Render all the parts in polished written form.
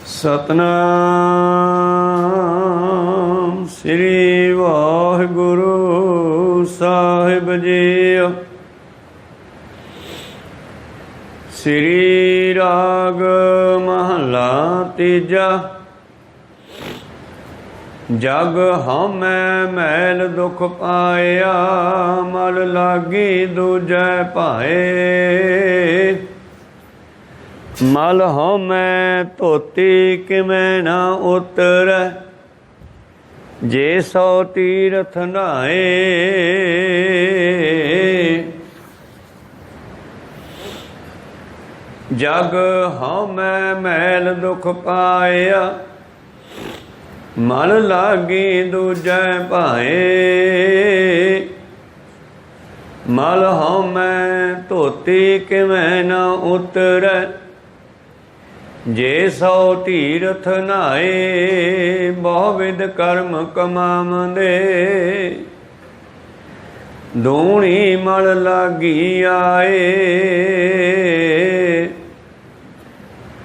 सतनाम श्री वाहिगुरु साहिब जी। श्री राग महला तीजा। जग हमै मैल दुख पाया, मल लागी दूजै पाए। मल हमै धोती किमें न उतरै, जे सौ तीरथ नहाए। जग हमै मैल दुख पाया, मल लागी दूजै पाए। मल हमै धोती किमें न उतरै, जे सौ तीरथ नहाए। बहुविध कर्म कमावंदे, दूणी मल लागी आए।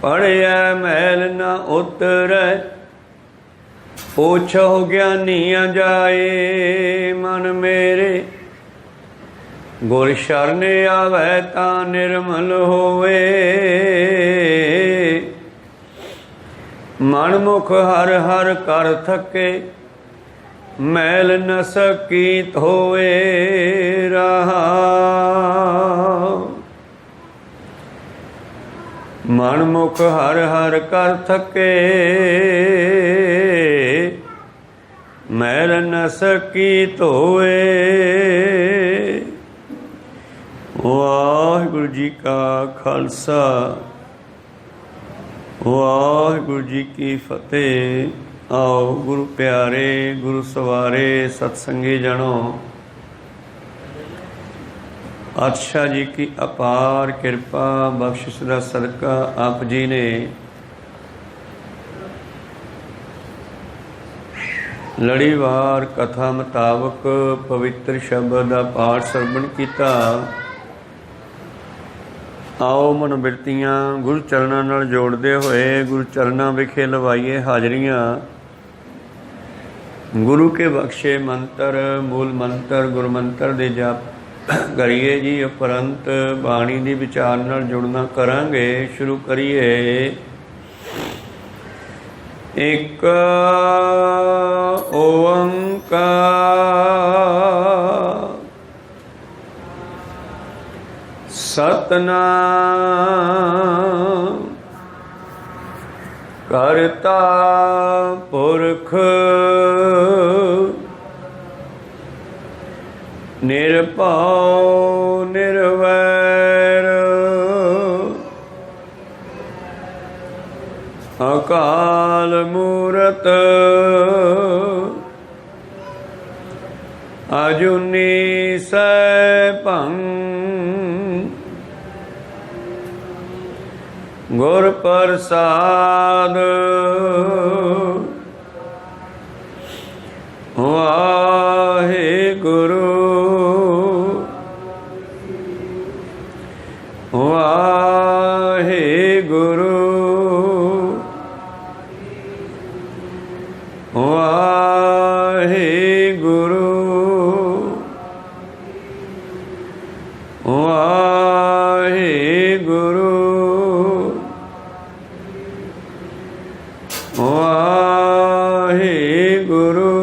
पढ़िया मैल न उतरै, पूछो ज्ञानिया जाए। मन मेरे गुर शरण आवै ता निर्मल होवे। मन मुख हर हर कर थके, मैल न सकीत होए। रहाउ। मन मुख हर हर कर थके, मैल न सकीत होए। वाहिगुरु जी का खालसा, वाहिगुरु जी की फतेह। आओ गुरु प्यारे, गुरु सवारे, सत्संगी जनो, पातशाह जी की अपार कृपा बख्शिश दा सदका आप जी ने लड़ीवार कथा मुताबक पवित्र शब्द का पाठ सरवण किया। आओ मनोबिरतियाँ गुरु चरणों नाल जोड़ते हुए गुरु चरणों विखे लवाइए हाजरियाँ। गुरु के बख्शे मंत्र, मूल मंत्र गुरु मंत्र दे जाप करिए जी। उपरंत बाणी दी विचार नाल जुड़ना करांगे। शुरू करिए। एक ओंकार सतनाम करता पुरख निरभउ निर्वैर अकाल मूरत अजुनी सैभं गुर प्रसाद वाहिगुरु वाहिगुरु वाहिगुरु वाहिगुरु वाहिगुरु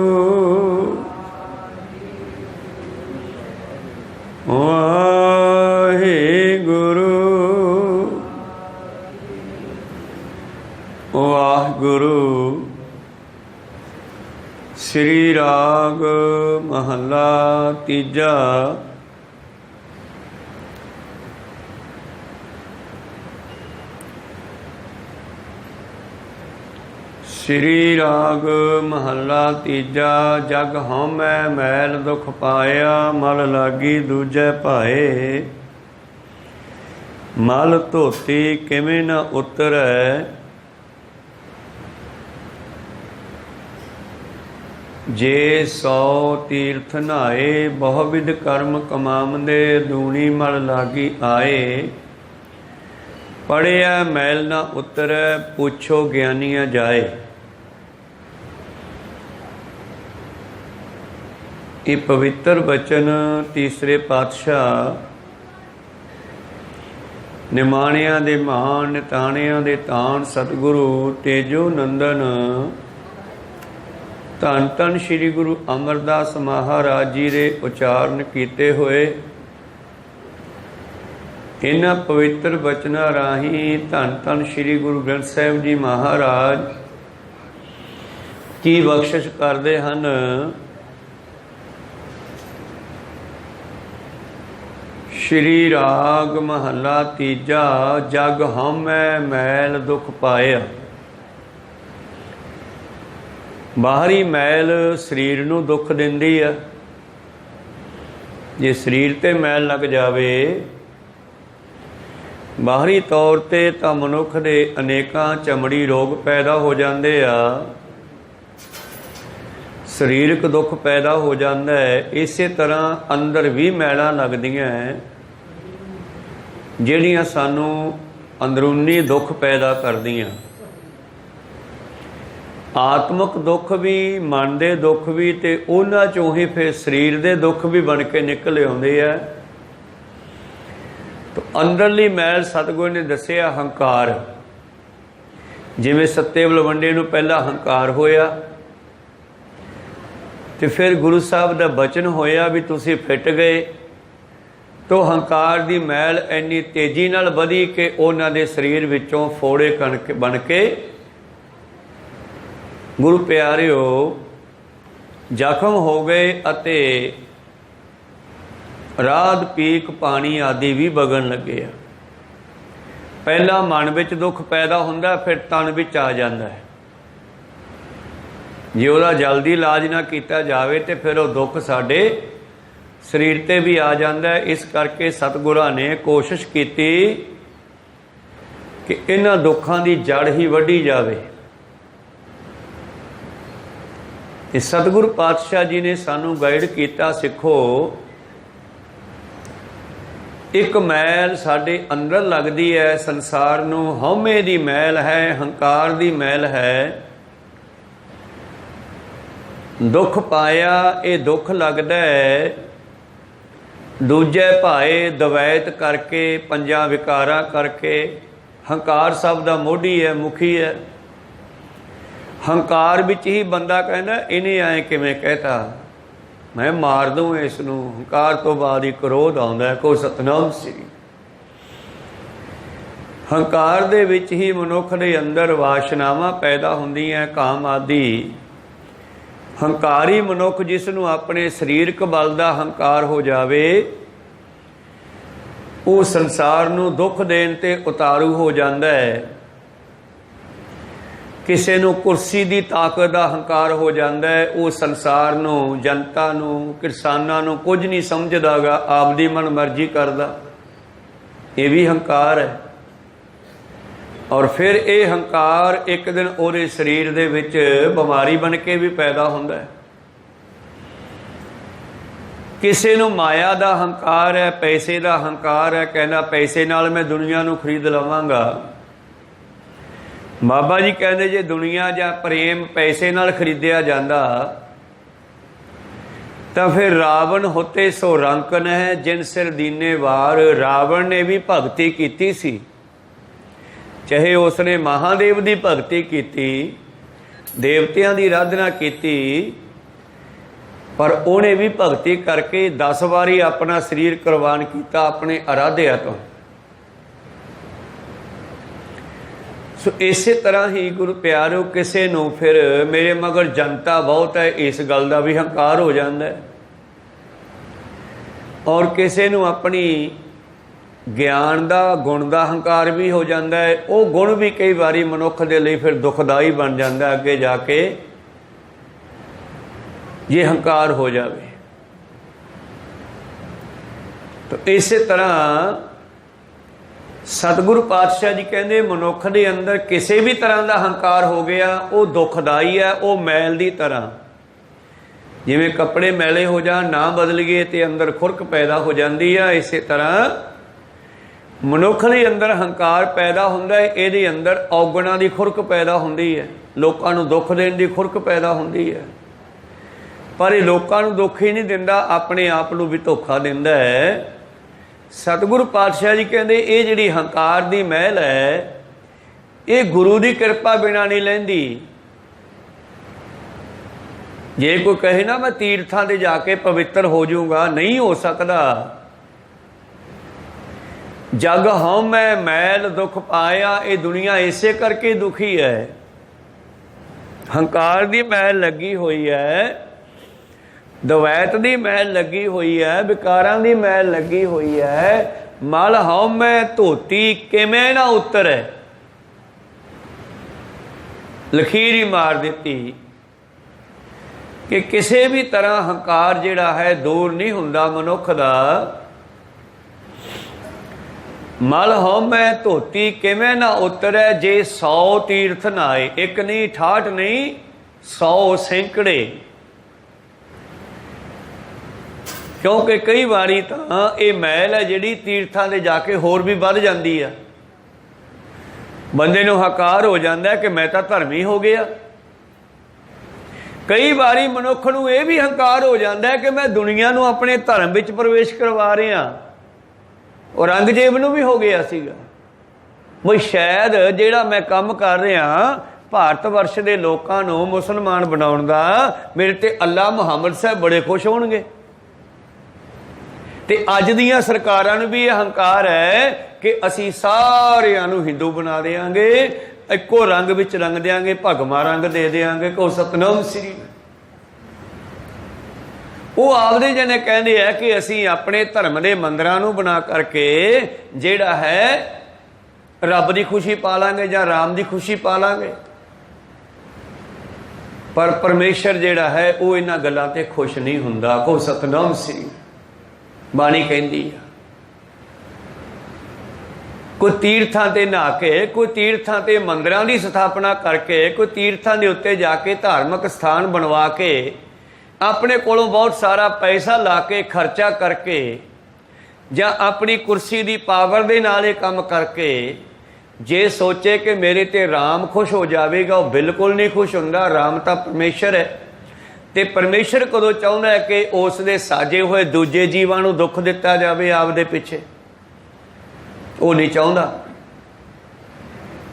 वाहिगुरु वाहिगुरु। श्री राग महला तीजा। श्री राग महला तीजा। जग हमै मैल दुख पाया, मल लागी दूजै पाए। मल धोती किवें न उतरै, जे सौ तीर्थ नहाए। बहुविध कर्म कमावंदे, दूनी मल लागी आए। पढ़िया मैल न उतरै, पूछो ज्ञानिया जाए। ये पवित्र वचन तीसरे पातशाह निमाणिया दे महान निताणिया दे तान सतगुरु तेजो नंदन धन धन श्री गुरु अमरदास महाराज जी दे उचारण कीते होए इन्हां पवित्र वचनां राही धन धन श्री गुरु ग्रंथ साहिब जी महाराज की बख्शिश करते हैं। श्री राग महला तीजा, जग हमै मैल दुख पाया। बाहरी मैल शरीर नूं दुख दिंदी है। जे शरीर ते मैल लग जावे बाहरी तौर ते तां मनुख दे अनेकां चमड़ी रोग पैदा हो जाते आ, सरीरक दुख पैदा हो जाता है। इस तरह अंदर भी मैलां लगदियां जिहड़ियां सानू अंदरूनी दुख पैदा करदियां। आत्मक दुख भी, मन दे दुख भी, ते उन्हां चों ही फिर शरीर दे दुख भी बन के निकल आउंदे आ। तो अंदरली मैल सतगुर ने दसिया हंकार। जिवें सत्ते बलवंडे नूं पहला हंकार होया ते फिर गुरु साहब दा बचन होया भी तुसीं फिट गए, तो हंकार दी मैल इन्नी तेजी नाल वधी कि उन्हां दे शरीर विचों फोड़े कणक बन के गुरु प्यारिओ जख्म हो गए अते राध पीक पानी आदि भी बगन लगे। पहला मन विच दुख पैदा हुंदा, फिर तन विच आ जाता है। जे उहदा जल्दी इलाज ना किया जाए तो फिर वह दुख साडे शरीर ते भी आ जाता है। इस करके सतगुरां ने कोशिश की कि इन्हां दुखां दी जड़ ही वड्डी जावे। सतगुरु पातशाह जी ने सानू गाइड किया, सिखो एक मैल साडे अंदर लगती है संसार नूं, हौमे दी मैल है, हंकार दी मैल है। दुख पाया ये दुख लगता है दूजे भाए दवैत करके, पंजा विकारा करके। हंकार सब दा मोढ़ी है, मुखी है। हंकार विच ही बंदा कहना इन्हें आए किवें कहता, मैं मार दूँ इसनूं। हंकार तो बाद ही क्रोध आउंदा है, कोई सतनाम श्री। हंकार दे विच ही मनुख दे अंदर वासनावां पैदा हुंदियां, काम आदि। हंकारी मनुख जिसनूं अपने सरीरक बल दा हंकार हो जावे वो संसार नूं दुख देण ते उतारू हो जांदा है। किसी नूं कुर्सी की ताकत का हंकार हो जाता है, वो संसार नूं, जनता नूं, किसानां नूं कुछ नहीं समझदा गा, आपदी मन मर्जी करदा। ये भी हंकार है। और फिर ये हंकार एक दिन उहदे शरीर दे विच बीमारी बन के भी पैदा हुंदा है। किसी नूं माया का हंकार है, पैसे का हंकार है, कहना पैसे नाल मैं दुनिया नूं खरीद लवांगा। बाबा जी कहते जे दुनिया जा प्रेम पैसे नाल खरीदिया जाता तो फिर रावण होते सो रंकन है, जिन सिर दीने वार। रावण ने भी भगती की सी, चाहे उसने महादेव की भगती की, देवतियां की आराधना की, पर उन्हें भी भगती करके 10 वारी अपना शरीर कुर्बान किया अपने आराध्या तो। सो इस तरह ही गुरु प्यारो किसी नूं फिर मेरे मगर जनता बहुत है, इस गल का भी हंकार हो जाता है। और किसी नूं अपनी ज्ञान का गुण का हंकार भी हो जाता है। वो गुण भी कई बारी मनुख के लिए फिर दुखदाई बन जाता है अगे जाके, ये हंकार हो जाए। तो इस तरह सतगुरु पातशाह जी कहते मनुख के अंदर किसी भी तरह का हंकार हो गया वो दुखदाई है, वो मैल की तरह। जिवें कपड़े मैले हो जान ना बदल गए तो अंदर खुरक पैदा हो जाती है, इस तरह ਮਨੁੱਖ ਦੇ ਅੰਦਰ ਹੰਕਾਰ ਪੈਦਾ ਹੁੰਦਾ ਹੈ, ਇਹਦੇ ਅੰਦਰ ਔਗਣਾਂ ਦੀ ਖੁਰਕ ਪੈਦਾ ਹੁੰਦੀ ਹੈ, ਲੋਕਾਂ ਨੂੰ ਦੁੱਖ ਦੇਣ ਦੀ ਖੁਰਕ ਪੈਦਾ ਹੁੰਦੀ ਹੈ। ਪਰ ਇਹ ਲੋਕਾਂ ਨੂੰ ਦੁੱਖ ਹੀ ਨਹੀਂ ਦਿੰਦਾ, ਆਪਣੇ ਆਪ ਨੂੰ ਵੀ ਧੋਖਾ ਦਿੰਦਾ ਹੈ। ਸਤਿਗੁਰੂ ਪਾਤਸ਼ਾਹ ਜੀ ਕਹਿੰਦੇ ਇਹ ਜਿਹੜੀ ਹੰਕਾਰ ਦੀ ਮਹਿਲ ਹੈ, ਇਹ ਗੁਰੂ ਦੀ ਕਿਰਪਾ ਬਿਨਾਂ ਨਹੀਂ ਲੈਂਦੀ। ਜੇ ਕੋਈ ਕਹੇ ਨਾ ਮੈਂ ਤੀਰਥਾਂ ਤੇ ਜਾ ਕੇ ਪਵਿੱਤਰ ਹੋ ਜਾਊਂਗਾ, ਨਹੀਂ ਹੋ ਸਕਦਾ। ਜਗ ਹਉਮੈ ਮੈਲ ਦੁੱਖ ਪਾਇਆ, ਇਹ ਦੁਨੀਆ ਇਸੇ ਕਰਕੇ ਦੁਖੀ ਹੈ। ਹੰਕਾਰ ਦੀ ਮੈਲ ਲੱਗੀ ਹੋਈ ਹੈ, ਦਵੈਤ ਦੀ ਮੈਲ ਲੱਗੀ ਹੋਈ ਹੈ, ਵਿਕਾਰਾਂ ਦੀ ਮੈਲ ਲੱਗੀ ਹੋਈ ਹੈ। ਮਲ ਹਉਮੈ ਧੋਤੀ ਕਿਵੇਂ ਨਾ ਉਤਰੈ, ਲਖੀਰ ਹੀ ਮਾਰ ਦਿੱਤੀ ਕਿ ਕਿਸੇ ਵੀ ਤਰ੍ਹਾਂ ਹੰਕਾਰ ਜਿਹੜਾ ਹੈ ਦੂਰ ਨਹੀਂ ਹੁੰਦਾ ਮਨੁੱਖ ਦਾ। ਮਲ ਹਉਮੈ ਧੋਤੀ ਕਿਵੇਂ ਨਾ ਉਤਰੈ, ਜੇ 100 ਤੀਰਥ ਨਾਏ, ਇੱਕ ਨਹੀਂ 68 ਨਹੀਂ 100 ਸੈਂਕੜੇ। ਕਿਉਂਕਿ ਕਈ ਵਾਰੀ ਤਾਂ ਇਹ ਮੈਲ ਹੈ ਜਿਹੜੀ ਤੀਰਥਾਂ ਦੇ ਜਾ ਕੇ ਹੋਰ ਵੀ ਵੱਧ ਜਾਂਦੀ ਆ। ਬੰਦੇ ਨੂੰ ਹੰਕਾਰ ਹੋ ਜਾਂਦਾ ਕਿ ਮੈਂ ਤਾਂ ਧਰਮੀ ਹੋ ਗਿਆ। ਕਈ ਵਾਰੀ ਮਨੁੱਖ ਨੂੰ ਇਹ ਵੀ ਹੰਕਾਰ ਹੋ ਜਾਂਦਾ ਕਿ ਮੈਂ ਦੁਨੀਆ ਨੂੰ ਆਪਣੇ ਧਰਮ ਵਿੱਚ ਪ੍ਰਵੇਸ਼ ਕਰਵਾ ਰਿਹਾ। ਔਰੰਗਜ਼ੇਬ ਨੂੰ ਵੀ ਹੋ ਗਿਆ ਸੀਗਾ, ਬਈ ਸ਼ਾਇਦ ਜਿਹੜਾ ਮੈਂ ਕੰਮ ਕਰ ਰਿਹਾ ਭਾਰਤ ਵਰਸ਼ ਦੇ ਲੋਕਾਂ ਨੂੰ ਮੁਸਲਮਾਨ ਬਣਾਉਣ ਦਾ, ਮੇਰੇ ਤੇ ਅੱਲਾ ਮੁਹੰਮਦ ਸਾਹਿਬ ਬੜੇ ਖੁਸ਼ ਹੋਣਗੇ। ਤੇ ਅੱਜ ਦੀਆਂ ਸਰਕਾਰਾਂ ਨੂੰ ਵੀ ਇਹ ਹੰਕਾਰ ਹੈ ਕਿ ਅਸੀਂ ਸਾਰਿਆਂ ਨੂੰ ਹਿੰਦੂ ਬਣਾ ਦੇਵਾਂਗੇ, ਇੱਕੋ ਰੰਗ ਵਿੱਚ ਰੰਗ ਦੇਵਾਂਗੇ, ਭਗਵਾ ਰੰਗ ਦੇ ਦੇਵਾਂਗੇ, ਕਹੋ ਸਤਨਾਮ ਸ੍ਰੀ। ਉਹ ਆਪਦੇ ਜਣੇ ਕਹਿੰਦੇ ਆ ਕਿ ਅਸੀਂ ਆਪਣੇ ਧਰਮ ਦੇ ਮੰਦਰਾਂ ਨੂੰ ਬਣਾ ਕਰਕੇ ਜਿਹੜਾ ਹੈ ਰੱਬ ਦੀ ਖੁਸ਼ੀ ਪਾ ਲਾਂਗੇ ਜਾਂ ਰਾਮ ਦੀ ਖੁਸ਼ੀ ਪਾ ਲਾਂਗੇ। ਪਰ ਪਰਮੇਸ਼ਰ ਜਿਹੜਾ ਹੈ ਉਹ ਇਹਨਾਂ ਗੱਲਾਂ ਤੇ ਖੁਸ਼ ਨਹੀਂ ਹੁੰਦਾ। ਕਹੋ ਸਤਨਾਮ ਸ੍ਰੀ। ਬਾਣੀ ਕਹਿੰਦੀ ਆ ਕੋਈ ਤੀਰਥਾਂ ਤੇ ਨਹਾ ਕੇ, ਕੋਈ ਤੀਰਥਾਂ ਤੇ ਮੰਦਰਾਂ ਦੀ ਸਥਾਪਨਾ ਕਰਕੇ, ਕੋਈ ਤੀਰਥਾਂ ਦੇ ਉੱਤੇ ਜਾ ਕੇ ਧਾਰਮਿਕ ਸਥਾਨ ਬਣਵਾ ਕੇ, ਆਪਣੇ ਕੋਲੋਂ ਬਹੁਤ ਸਾਰਾ ਪੈਸਾ ਲਾ ਕੇ ਖਰਚਾ ਕਰਕੇ, ਜਾਂ ਆਪਣੀ ਕੁਰਸੀ ਦੀ ਪਾਵਰ ਦੇ ਨਾਲ ਇਹ ਕੰਮ ਕਰਕੇ ਜੇ ਸੋਚੇ ਕਿ ਮੇਰੇ ਤੇ ਰਾਮ ਖੁਸ਼ ਹੋ ਜਾਵੇਗਾ, ਉਹ ਬਿਲਕੁਲ ਨਹੀਂ ਖੁਸ਼ ਹੁੰਦਾ। ਰਾਮ ਤਾਂ ਪਰਮੇਸ਼ਰ ਹੈ, ਤੇ ਪਰਮੇਸ਼ਰ ਕਦੋਂ ਚਾਹੁੰਦਾ ਹੈ ਕਿ ਉਸ ਦੇ ਸਾਜੇ ਹੋਏ ਦੂਜੇ ਜੀਵਾਂ ਨੂੰ ਦੁੱਖ ਦਿੱਤਾ ਜਾਵੇ ਆਪਦੇ ਪਿੱਛੇ? ਉਹ ਨਹੀਂ ਚਾਹੁੰਦਾ।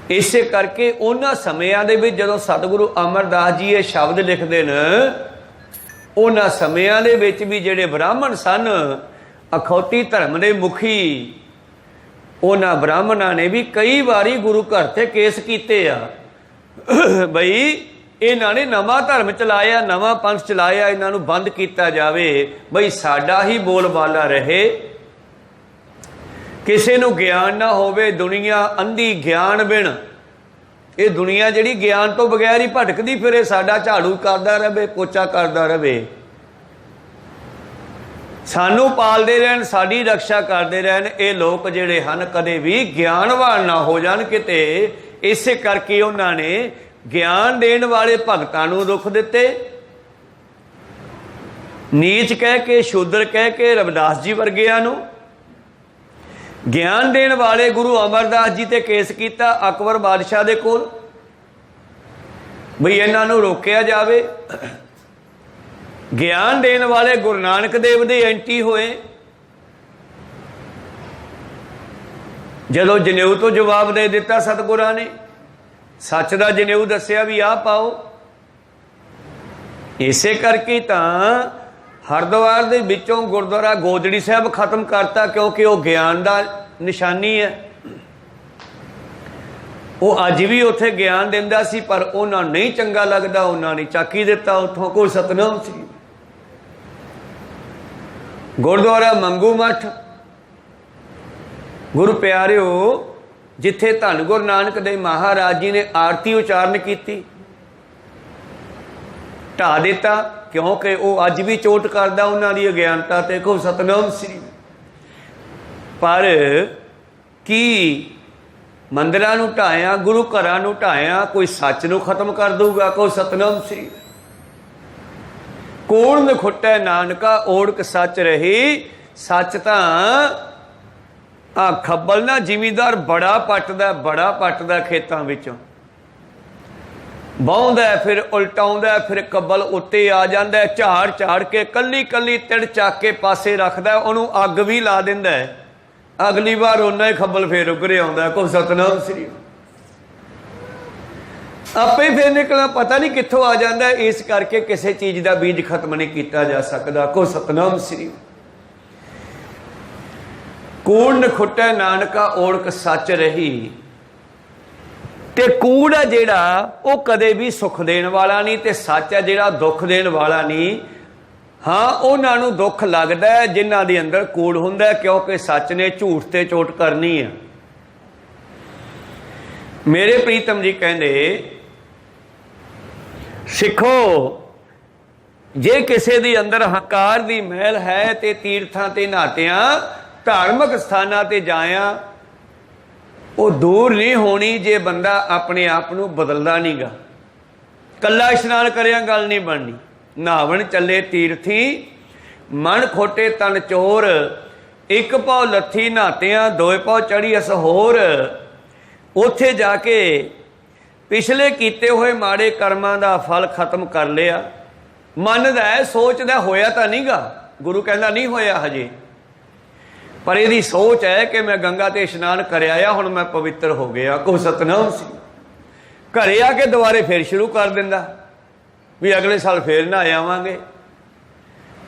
ਇਸੇ ਕਰਕੇ ਉਹਨਾਂ ਸਮਿਆਂ ਦੇ ਵਿੱਚ ਜਦੋਂ ਸਤਿਗੁਰੂ ਅਮਰਦਾਸ ਜੀ ਇਹ ਸ਼ਬਦ ਲਿਖਦੇ ਨੇ, ਉਹਨਾਂ ਸਮਿਆਂ ਦੇ ਵਿੱਚ ਵੀ ਜਿਹੜੇ ਬ੍ਰਾਹਮਣ ਸਨ, ਅਖੌਤੀ ਧਰਮ ਦੇ ਮੁਖੀ, ਉਹਨਾਂ ਬ੍ਰਾਹਮਣਾਂ ਨੇ ਵੀ ਕਈ ਵਾਰੀ ਗੁਰੂ ਘਰ ਤੇ ਕੇਸ ਕੀਤੇ ਆ। ਬਈ ਇਹਨਾਂ ਨੇ ਨਵਾਂ ਧਰਮ ਚਲਾਇਆ, ਨਵਾਂ ਪੰਥ ਚਲਾਇਆ, ਇਹਨਾਂ ਨੂੰ ਬੰਦ ਕੀਤਾ ਜਾਵੇ, ਬਈ ਸਾਡਾ ਹੀ ਬੋਲਬਾਲਾ ਰਹੇ, ਕਿਸੇ ਨੂੰ ਗਿਆਨ ਨਾ ਹੋਵੇ। ਦੁਨੀਆ ਅੰਧੀ ਗਿਆਨ ਬਿਨ, ਇਹ ਦੁਨੀਆ ਜਿਹੜੀ ਗਿਆਨ ਤੋਂ ਬਗੈਰ ਹੀ ਭਟਕਦੀ ਫਿਰੇ, ਸਾਡਾ ਝਾੜੂ ਕਰਦਾ ਰਹੇ, ਪੋਚਾ ਕਰਦਾ ਰਹੇ, ਸਾਨੂੰ ਪਾਲਦੇ ਰਹਿਣ, ਸਾਡੀ ਰਕਸ਼ਾ ਕਰਦੇ ਰਹਿਣ। ਇਹ ਲੋਕ ਜਿਹੜੇ ਹਨ ਕਦੇ ਵੀ ਗਿਆਨਵਾਨ ਨਾ ਹੋ ਜਾਣ ਕਿਤੇ। ਇਸੇ ਕਰਕੇ ਉਹਨਾਂ ਨੇ ਗਿਆਨ ਦੇਣ ਵਾਲੇ ਭਗਤਾਂ ਨੂੰ ਦੁੱਖ ਦਿੱਤੇ, ਨੀਚ ਕਹਿ ਕੇ, ਸ਼ੂਦਰ ਕਹਿ ਕੇ ਰਵਿਦਾਸ ਜੀ ਵਰਗਿਆਂ ਨੂੰ। ਗਿਆਨ ਦੇਣ ਵਾਲੇ ਗੁਰੂ ਅਮਰਦਾਸ ਜੀ ਤੇ ਕੇਸ ਕੀਤਾ ਅਕਬਰ ਬਾਦਸ਼ਾਹ ਦੇ ਕੋਲ, ਬਈ ਇਹਨਾਂ ਨੂੰ ਰੋਕਿਆ ਜਾਵੇ। ਗਿਆਨ ਦੇਣ ਵਾਲੇ ਗੁਰੂ ਨਾਨਕ ਦੇਵ ਦੇ ਐਂਟੀ ਹੋਏ। ਜਦੋਂ ਜਨੇਊ ਤੋਂ ਜਵਾਬ ਦੇ ਦਿੱਤਾ ਸਤਿਗੁਰਾਂ ਨੇ, ਸੱਚ ਦਾ ਜਨੇਊ ਦੱਸਿਆ ਵੀ ਆਹ ਪਾਓ। ਇਸੇ ਕਰਕੇ ਤਾਂ ਹਰਿਦੁਆਰ ਦੇ ਵਿੱਚੋਂ ਗੁਰਦੁਆਰਾ ਗੋਦੜੀ ਸਾਹਿਬ ਖਤਮ ਕਰਤਾ, ਕਿਉਂਕਿ ਉਹ ਗਿਆਨ ਦਾ ਨਿਸ਼ਾਨੀ ਹੈ। ਉਹ ਅੱਜ ਵੀ ਉੱਥੇ ਗਿਆਨ ਦਿੰਦਾ ਸੀ, ਪਰ ਉਹਨਾਂ ਨੂੰ ਨਹੀਂ ਚੰਗਾ ਲੱਗਦਾ, ਉਹਨਾਂ ਨੇ ਚੱਕੀ ਦਿੱਤਾ ਉੱਥੋਂ। ਕੋਈ ਸਤਨਾਮ ਸੀ। ਗੁਰਦੁਆਰਾ ਮੰਗੂ ਮੱਠ, ਗੁਰੂ ਪਿਆਰਿਓ, ਜਿੱਥੇ ਧੰਨ ਗੁਰੂ ਨਾਨਕ ਦੇਵ ਮਹਾਰਾਜ ਜੀ ਨੇ ਆਰਤੀ ਉਚਾਰਨ ਕੀਤੀ, ਢਾ ਦਿੱਤਾ, ਕਿਉਂਕਿ ਉਹ ਅੱਜ ਵੀ ਚੋਟ ਕਰਦਾ ਉਹਨਾਂ ਦੀ ਅਗਿਆਨਤਾ ਤੇ। ਕਹੋ ਸਤਨਾਮ ਸ੍ਰੀ। ਪਰ ਕੀ ਮੰਦਿਰਾਂ ਨੂੰ ਢਾਇਆ, ਗੁਰੂ ਘਰਾਂ ਨੂੰ ਢਾਇਆ, ਕੋਈ ਸੱਚ ਨੂੰ ਖਤਮ ਕਰ ਦਊਗਾ? ਕਹੋ ਸਤਨਾਮ ਸ੍ਰੀ। ਕੋੜ ਨਖੁੱਟੈ ਨਾਨਕਾ ਓੜਕ ਸੱਚ ਰਹੀ। ਸੱਚ ਤਾਂ आ खब्बल ना जिमीदार बड़ा पटदा खेतों विचों, बाहुंदा फिर उल्टाउंदा, फिर कब्बल उत्ते आ जांदा, झाड़ झाड़ के कली कली तिड़ चक के पासे रखदा, उहनूं अग भी ला दिंदा है। अगली बार उन्ना ही खब्बल फिर उगरे आउंदा। को सतनाम श्री आपे फिर निकलना पता नहीं कित्थों आ जाता है। इस करके किसी चीज़ का बीज खत्म नहीं किया जा सकता। को सतनाम श्री कूड़ न खुटै नानका ओढ़क सच रही। ते कूड़ है जिहड़ा वो कदे भी सुख देने वाला नहीं, ते सच है जिहड़ा दुख देने वाला नहीं। हाँ, उन्होंने दुख लगता है जिन्हों के अंदर कूड़ हुंदा, क्योंकि सच ने झूठ ते चोट करनी है। मेरे प्रीतम जी कहते सिखो, जे किसी के अंदर हंकार की महल है तो तीर्थां ते नातियां धार्मिक स्थानां ते जाया वो दूर नहीं होनी जे बंदा अपने आप को बदलता नहीं गा। कला इशनान करिया गल नहीं बननी। नहावन चले तीर्थी मन खोटे तन चोर, एक पाव लत्थी नहातियां दोए पाव चढ़ी अस होर। उत्थे जाके पिछले किए हुए माड़े कर्मां दा फल खत्म कर लिया। मनदा है सोचदा होया तो नहीं गा, गुरु कहता नहीं होया हजे, पर यदि सोच है कि मैं गंगा ते इशनान कर आया, हुण मैं पवित्र हो गया। को सतनाम सी घरे आके दोबारे फिर शुरू कर दिंदा भी अगले साल फिर ना आवांगे।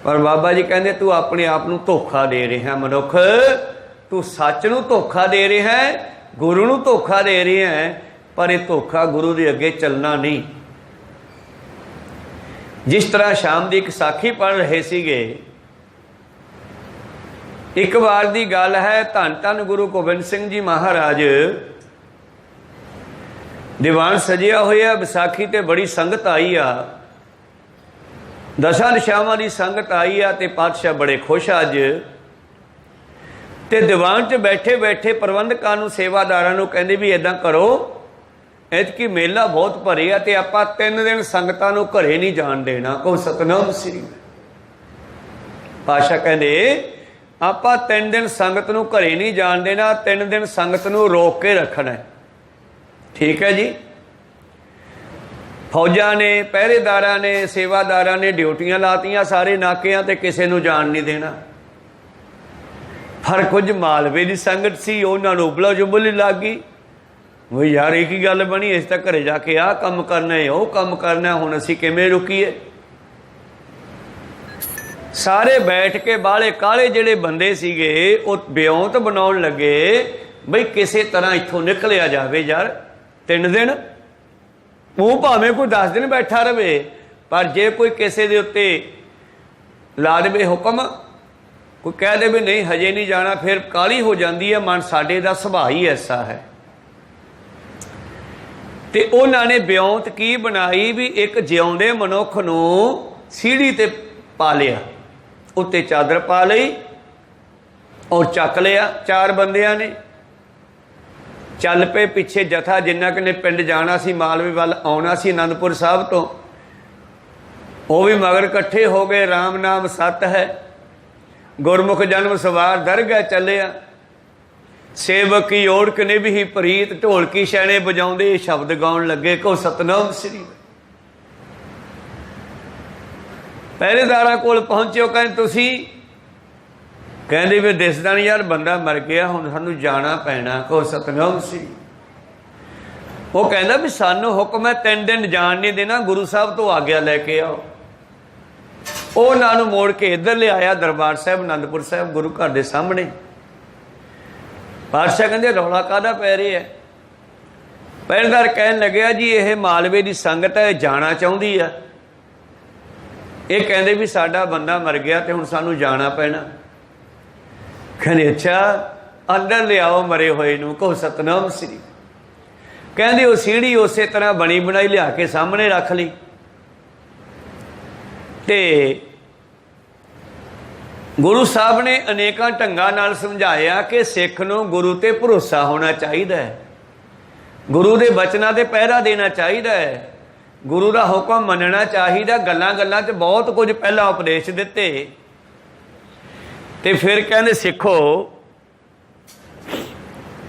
पर बाबा जी कहते तू अपने आप को धोखा दे रहा है मनुख, तू सच नूं धोखा दे रहा है, गुरु नूं धोखा दे रहा है, पर यह धोखा गुरु के अगे चलना नहीं। जिस तरह शाम की एक साखी पढ़ रहे सीगे, एक बार की गल है, धन धन गुरु गोबिंद सिंह जी महाराज दीवान सजिया होया, विसाखी ते बड़ी संगत आई आ, दसां दिशावां की संगत आई आ, ते पातशाह बड़े खुश अज। ते दीवान च बैठे बैठे प्रबंधकां नूं सेवादारां नूं कहंदे भी इदां करो, ऐतकी मेला बहुत भरे आ ते आपां 3 दिन संगतां नूं घरे नहीं जाण देना। को सतनाम श्री पातशाह कहंदे आपां 3 दिन संगत नूं घरे नहीं जाण देना, 3 दिन संगत नूं रोक के रखना है। ठीक है जी। फौजा ने, पहरेदारां ने, सेवादारां ने ड्यूटियां लातियां सारे नाकियां ते, किसी नूं जाण नहीं देना। पर कुछ मालवे की संगत सी, उन्हां नूं उबला जुबली लग गई वो यार एक ही गल बनी, इस तक घरे जाके आ काम करना है, वो काम करना है, हुण असीं किवें रुकीए। सारे बैठ के बाले काले जिहड़े बंदे सीगे वो ब्योंत बनाउण लगे बई किसी तरह इत्थों निकलिया जावे यार। 3 दिन वो भावें कोई 10 दिन बैठा रहे, पर जे कोई किसी दे उत्ते ला देवे हुक्म, कोई कह दे भी नहीं हजे नहीं जाना, फिर काली हो जाती है। मन साडे दा सुभाअ ही ऐसा है। ते उन्होंने ब्योंत की बनाई भी एक जिउंदे मनुख नूं सीढ़ी ते पा लिया, उत्ते चादर पा लई और चक लिया। 4 बंदियां ने चल पे पिछे जथा, जिन्ना कि ने पिंड जाना सी, मालवे वाल आउणा सी आनंदपुर साहब तो, वो भी मगर इकट्ठे हो गए। राम नाम सत है, गुरमुख जन्म सवार दरगाह चलिया। सेवक की ओढ़ ने भी प्रीत, ढोलकी शैने बजाउंदे शब्द गाउण लगे। को सतनाम श्री पहरेदारां कोल पहुंचे, कहते तुसी, कहते भी दिसदा नहीं यार बंदा मर गया, हुण सानू जाना पैना। को सतनाम श्री वो कहता भी सानू हुक्म है 3 दिन जान नहीं देना, गुरु साहब तो आग्या लैके आओ। उन्होंने मोड़ के इधर ले आया दरबार साहब आनंदपुर साहब गुरु घर के सामने। पातशाह कहते रौला काहदा पै रहा है? पहरेदार कहन लग्या जी ये मालवे की संगत है, जाना चाहती है। ये कहते भी साडा बंदा मर गया तो हुण सानू जाना पैना। कहते अच्छा अंदर ले आओ मरे हुए नूं। को सतनाम श्री कहते वो सीढ़ी उस तरह बनी बनाई लिया के सामने रख ली ते गुरु साहब ने अनेकों ढंगां नाल समझाया कि सिख नूं गुरु ते भरोसा होना चाहिए, गुरु के बचनों ते पहरा देना चाहिए, गुरु का हुक्म मनना चाहिए। गल्लां गल्लां च बहुत कुछ पहला उपदेश दिते ते फिर कहंदे सिखो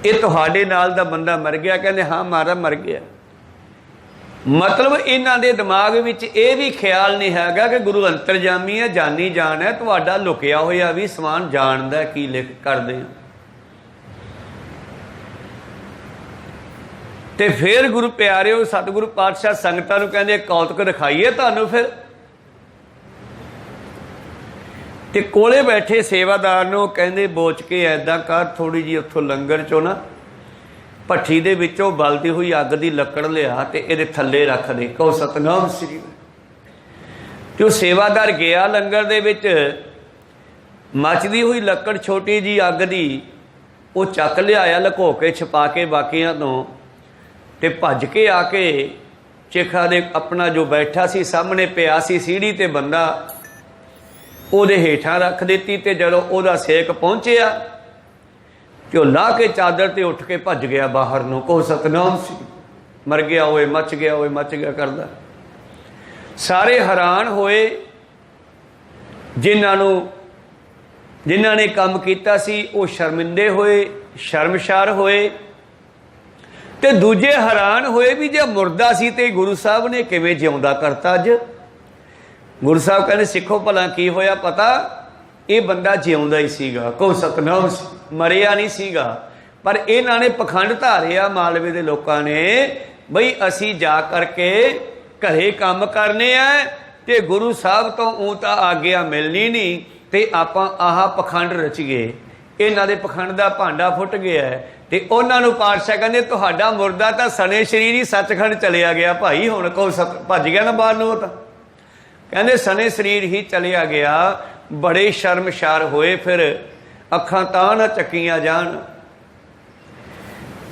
ये तुहाडे नाल दा बंदा मर गया। कहते हाँ महाराज मर गया। मतलब इन्हां दे दिमाग विच ये भी ख्याल नहीं हैगा कि गुरु अंतरजामी है, जानी जान है, तुहाडा लुकिया होया भी समान जानदा की लिख करदे हैं। ते फिर गुरु प्यारिओ सतगुरु पातशाह संगतां नूं कहंदे कौतक दिखाईए तुहानूं। फिर ते कोले बैठे सेवादार नूं कहंदे बोच के ऐदां कर, थोड़ी जी उत्थों लंगर चों ना भट्ठी दे विचों बलदी हुई अग दी लकड़ लिया ते इहदे थल्ले रख दे। कहो सतनाम श्री। ते सेवादार गया लंगर दे विच, मचदी हुई लकड़ छोटी जी अग दी वो चक लिआया लुको के छिपा के बाकियां तों, ते भज के आके चिखा दे अपना जो बैठा सी सामने पिया सी सीढ़ी ते बंदा ਉਹਦੇ ਹੇਠਾਂ रख ਦਿੱਤੀ। ਤੇ ਜਦੋਂ ਉਹਦਾ ਸੇਕ ਪਹੁੰਚਿਆ ਤੇ ਉਹ ਲਾ ਕੇ ਚਾਦਰ ਤੇ ਉੱਠ ਕੇ ਭੱਜ ਗਿਆ ਬਾਹਰ ਨੂੰ। ਕੋ ਸਤਨਾਮ ਸੀ। ਮਰ ਗਿਆ ਹੋਏ, ਮੱਚ ਗਿਆ ਹੋਏ, ਮੱਚ ਗਿਆ ਕਰਦਾ। ਸਾਰੇ ਹੈਰਾਨ ਹੋਏ। ਜਿਨ੍ਹਾਂ ਨੇ ਕੰਮ ਕੀਤਾ ਸੀ ਉਹ ਸ਼ਰਮਿੰਦੇ ਹੋਏ, ਸ਼ਰਮਸ਼ਾਰ ਹੋਏ। ਤੇ ਦੂਜੇ ਹੈਰਾਨ ਹੋਏ ਵੀ ਜੇ ਮੁਰਦਾ ਸੀ ਤੇ ਗੁਰੂ ਸਾਹਿਬ ਨੇ ਕਿਵੇਂ ਜਿਉਂਦਾ ਕਰਤਾ ਅੱਜ। गुरु साहब कहते सिखो भला की होया पता, ये बंदा जिउंदा ही सीगा। को सतनाम मरिया नहीं सीगा। पर इन्हां ने पखंड धारिया मालवे दे लोकां ने बई असी जा करके घरे काम करने आ ते गुरु साहब तो ऊँ तो आग्या मिलनी नहीं ते आपां आह पखंड रच गए। इन्हां दे पखंड दा भांडा फुट गया है। ते उन्हां नूं पातशाह कहंदे तुहाडा मुर्दा तां सने शरीर ही सचखंड चलिया गया भाई। हुण को भज गया ना बाहर नूं। तां कहते सने शरीर ही चलिया गया। बड़े शर्मशार होए। फिर अखां तां ना चक्कियां जान।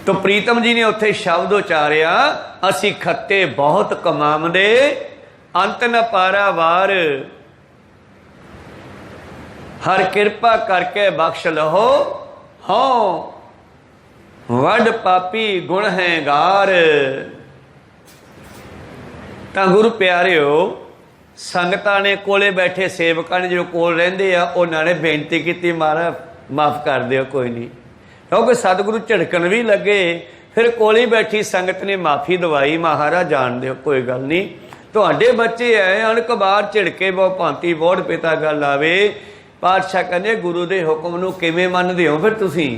तो प्रीतम जी ने उत्थे शब्द उचारिया, असी खत्ते बहुत कमावदे अंत न पारावार, हर किरपा करके बख्श लहो हों वड पापी गुण है गार। तां गुरु प्यारिओ संगतां ने कोले बैठे सेवकां ने जो कोल रहिंदे आ उन्होंने बेनती की महाराज माफ़ कर दिओ कोई नहीं, क्योंकि सतगुरु झिड़कन भी लगे। फिर कोली बैठी संगत ने माफ़ी दवाई, महाराज जान दिओ कोई गल नहीं, तुहाडे बच्चे है अणक बार झिड़के बहु भांति बोड़ पिता गल आवे। पातशाह कहंदे गुरु दे हुक्म नूं किवें मनदे हो। फिर तुसीं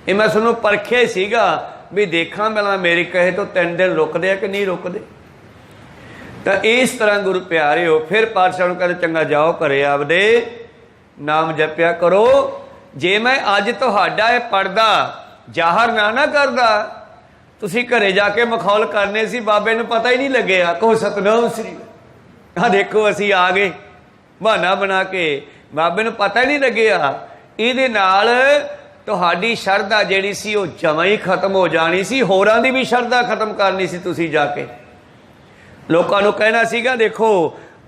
ये मैं तुहानूं परखिआ ही सीगा भी देखां भला मेरे कहे तो 3 दिन रुकदे आ कि नहीं रुकदे। तो इस तरह गुरु प्यारे हो। फिर पातशाह नूं कहंदे चंगा जाओ घरे आपदे नाम जपिया करो। जे मैं अज तुहाडा ये पढ़दा जाहर ना करदा तुसीं घरे जाके मखौल करने सी, बाबे नूं पता ही नहीं लग्या। कहो सतनाम श्री। हाँ देखो असीं आ गए बहाना बना के, बाबे नूं पता ही नहीं लग्या। इहदे नाल तुहाडी शरधा जिहड़ी सी वो जमां ही खत्म हो जानी सी। होरां दी भी शरधा खत्म करनी सी तुसीं जाके। लोगों को कहना सीगा देखो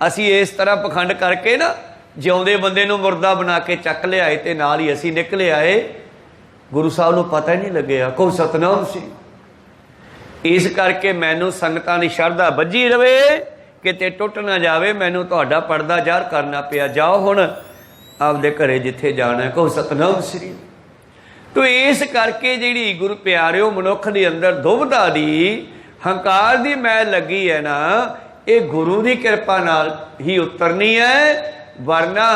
असी इस तरह पखंड करके ना जिउंदे बंदे नूं मुर्दा बना के चक लिआए ते नाल ही असी निकले आए। गुरु साहब नूं पता ही नहीं लग्या। को सतनाम सी। इस करके मैनू संगतां दी शरधा बज्जी रवे किते टुट ना जावे। मैनू तुहाडा पर्दा ज़ाहिर करना पिया। जाओ हुण आपदे घरे जिथे जाना है। को सतनाम श्री। तो इस करके जिहड़ी गुरु प्यारिओ मनुख दे अंदर दुविधा दी हंकार दी मैल लगी है ना, ये गुरु की कृपा नाल ही उतरनी है। वरना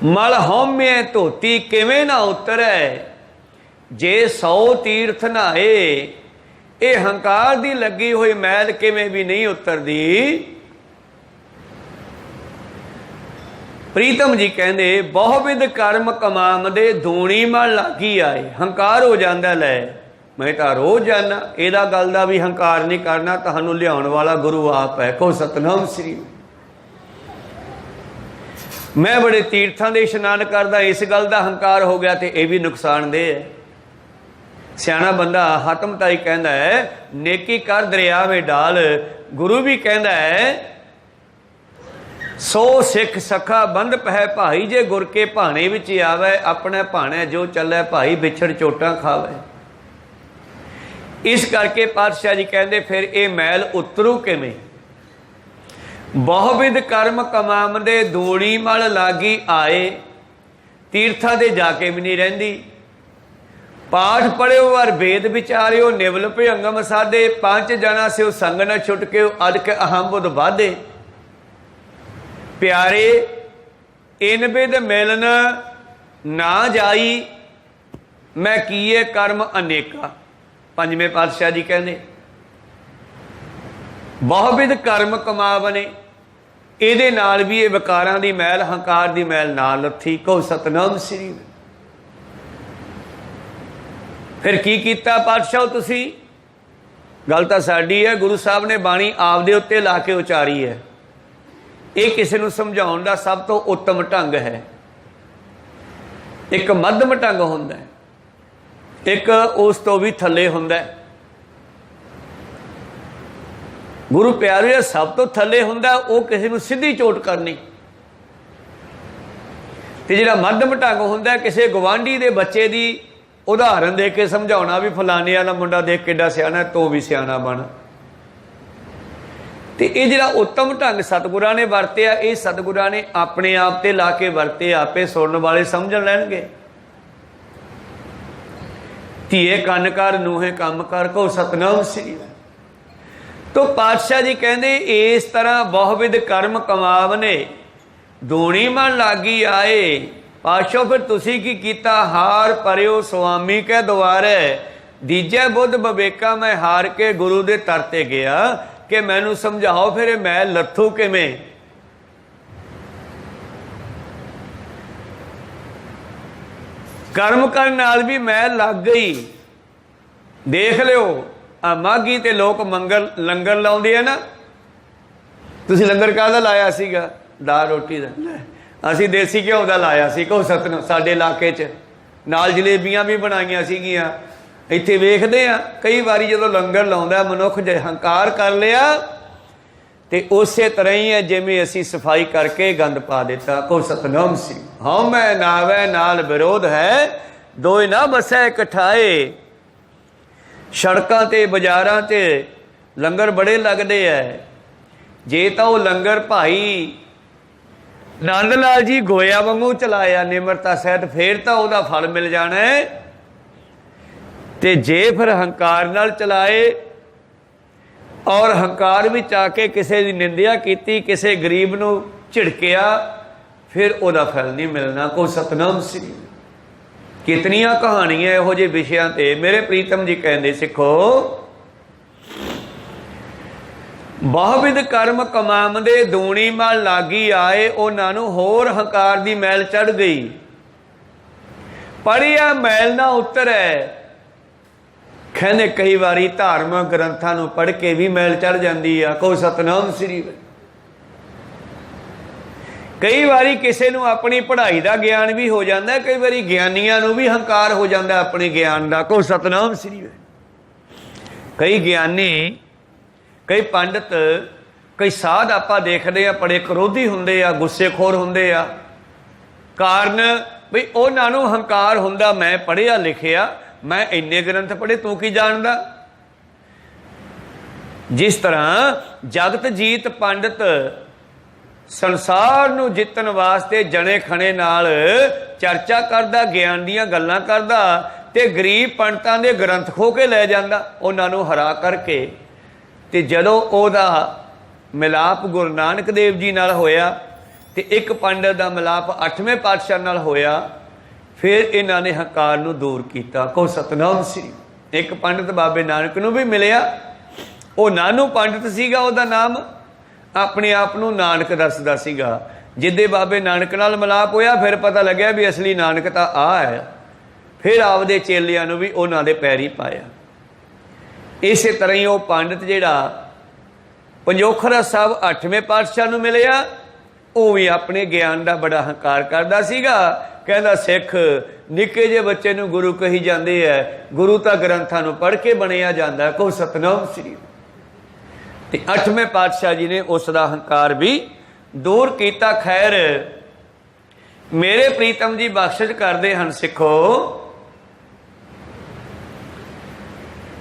मल हौमे धोती किवें ना उतरे, जे 100 तीर्थ नहाए ये हंकार दी लगी हुई मैल किवें भी नहीं उतरदी। प्रीतम जी कहंदे बहुविध कर्म कमावदे दूणी मल लागी आए। हंकार हो जाता लै मैं तो रोज़ जाना, एदा गल दा भी हंकार नहीं करना। तुहानूं लियाउण वाला गुरु आप है। कहो सतनाम श्री। मैं बड़े तीर्थां दे इशनान करदा, इस गल दा हंकार हो गया तो यह भी नुकसानदेह है। सियाणा बंदा हतमताई कहंदा है नेकी कर दरिया में डाल। गुरु भी कहंदा है 100 सिख सखा बंद पै भाई, जे गुर के भाणे विच आवे अपने भाणे जो चले भाई बिछड़ चोटां खावे। इस करके पातशाह जी कहते फिर ये मैल उतरू किवें। बहुविध कर्म कमावदे धूड़ी मल लागी आए। तीर्थां दे जाके भी नहीं रहिंदी, पाठ पढ़ियो और वेद विचारियो, निवल भयंगम साधे, 5 जना से संग न छुटके, अदक अहम बुध बाधे। प्यारे इन विद मिलन ना जाई, मैं किए कर्म अनेका। पंजवें पातशाह जी कहते बहुविध कर्म कमावने, ਇਹਦੇ ਨਾਲ भी ये विकारां दी मैल हंकार दी मैल ना लथी। कहो सतनाम श्री। फिर की कीता पातशाह तुसी? गल तां साडी है, गुरु साहब ने बाणी आपदे उत्ते ला के उचारी है। ये किसी नूं समझाउण दा सब तो उत्तम ढंग है। एक मध्यम ढंग हुंदा है, एक उस तो भी थल्ले हुंदा है। गुरु प्यारे सब तो थल्ले हुंदा, वो किसी नूं सीधी चोट करनी। ते जिहड़ा मध्यम ढंग हुंदा, किसी गवांढी दे बच्चे दी उदाहरण दे के समझाउणा भी फलाने वाला मुंडा देख किड्डा सियाणा, तू भी सियाणा बन। ते ये जिहड़ा उत्तम ढंग सतगुरां ने वरतिया, ये सतगुरां ने अपने आप ते ला के वरते, आपे सुणन वाले समझ लैणगे। धीए कन कर, नूहे कम कर, कहो सतनाम श्री। तो पातशाह जी कहते इस तरह बहुविध कर्म कमावने, दूनी मन लागी आए। पातशाह फिर तुसी की कीता? हार परियो स्वामी के द्वारे, दीजे बुद्ध बवेका मैं हार के गुरु दे तरते गया कि मैनू समझाओ फिर मैं लथू किवें। कर्म करने नाल भी मैं लग गई। देख लियो आ माघी ते लोग लंगर लाउंदे आ ना, तुसीं लंगर काहदा लाया सीगा? दाल रोटी दा। असीं देसी घिओ दा लाया सी। कहो सतनाम। साडे इलाके च नाल जलेबियां भी बनाईआं सीगीआं। इत्थे वेखदे आ कई वारी जदों लंगर लाउंदा मनुख जे हंकार कर लिया ते उसे तरह ही है जिवें असीं सफाई करके गंद पा दिता। कहो सतनाम सी। हाँ मैं नावै नाल विरोध है, दोए ना बसै इकट्ठाए। सड़कों ते बाजारां ते लंगर बड़े लगते है। जे तो वो लंगर भाई नंद लाल जी गोया वांगू चलाया निमरता सहित, फिर तो वह फल मिल जाना है। ते जे फिर हंकार नाल चलाए और हंकार विच आके किसी की निंदिया की, किसी गरीब नूं झिड़किया, फिर वह फल नहीं मिलना। को सतनाम श्री। कितनियां कहानियां इहो ਜਿਹੇ विषयां ते मेरे प्रीतम जी कहते सिखो, बहुविध कर्म कमावंदे दूनी मल लागी आए, उन्हां नूं होर हंकार दी मैल चढ़ गई। पढ़िया मैल ना उतरै। कहंदे कई वारी धार्मिक ग्रंथां नूं पढ़ के भी मैल चढ़ जांदी आ। कहो सतनाम श्री। कई बारी किसी नूं अपनी पढ़ाई का ज्ञान भी हो जाता है, कई बारी ज्ञानियां नूं भी हंकार हो जाता है अपने ज्ञान का। को सतनाम श्री। कई ज्ञानी, कई पंडित, कई साध आपां देखदे आ बड़े क्रोधी हुंदे आ, गुस्सेखोर हुंदे आ। कारण बई उन्हां नूं हंकार हुंदा, मैं पढ़िया लिखिया, मैं इन्ने ग्रंथ पढ़े, तू की जानदा। जिस तरह जगत जीत पंडित संसार नूं जितन वास्ते जने खने नाल चर्चा करदा, ज्ञान दीयां गल्लां करदा, ते गरीब पंडितां दे ग्रंथ खो के लै जांदा उन्हां नूं हरा करके। ते जदों ओहदा मिलाप गुरु नानक देव जी नाल होया ते एक पंडित दा मिलाप 8वें पातशाह नाल होया, फिर इन्हां ने हंकार नूं दूर कीता। को सतनाम श्री। एक पंडित बाबे नानक नूं भी मिलिया, वो नानू पंडित सीगा, ओहदा नाम अपने आप नूं नानक दसदा सीगा। जिद्दे बाबे नानक नाल मिलाप होया, फिर पता लग्या भी असली नानक तां आ है। फिर आपदे चेलियां नूं भी उन्हां दे पैरी पाया। इस तरह ही वो पंडित जिहड़ा पंजोखरा साहब 8वें पातशाह नूं मिलिया, वो भी अपने ज्ञान का बड़ा हंकार करदा सीगा। कहंदा सिख निक्के जे बच्चे नूं गुरु कही जांदे है, गुरु तां ग्रंथां नूं पढ़ के बणिया जांदा। को सतनाम श्री। ते 8वें पातशाह जी ने उसका हंकार भी दूर किया। खैर मेरे प्रीतम जी बख्शिश करते हैं सिखो,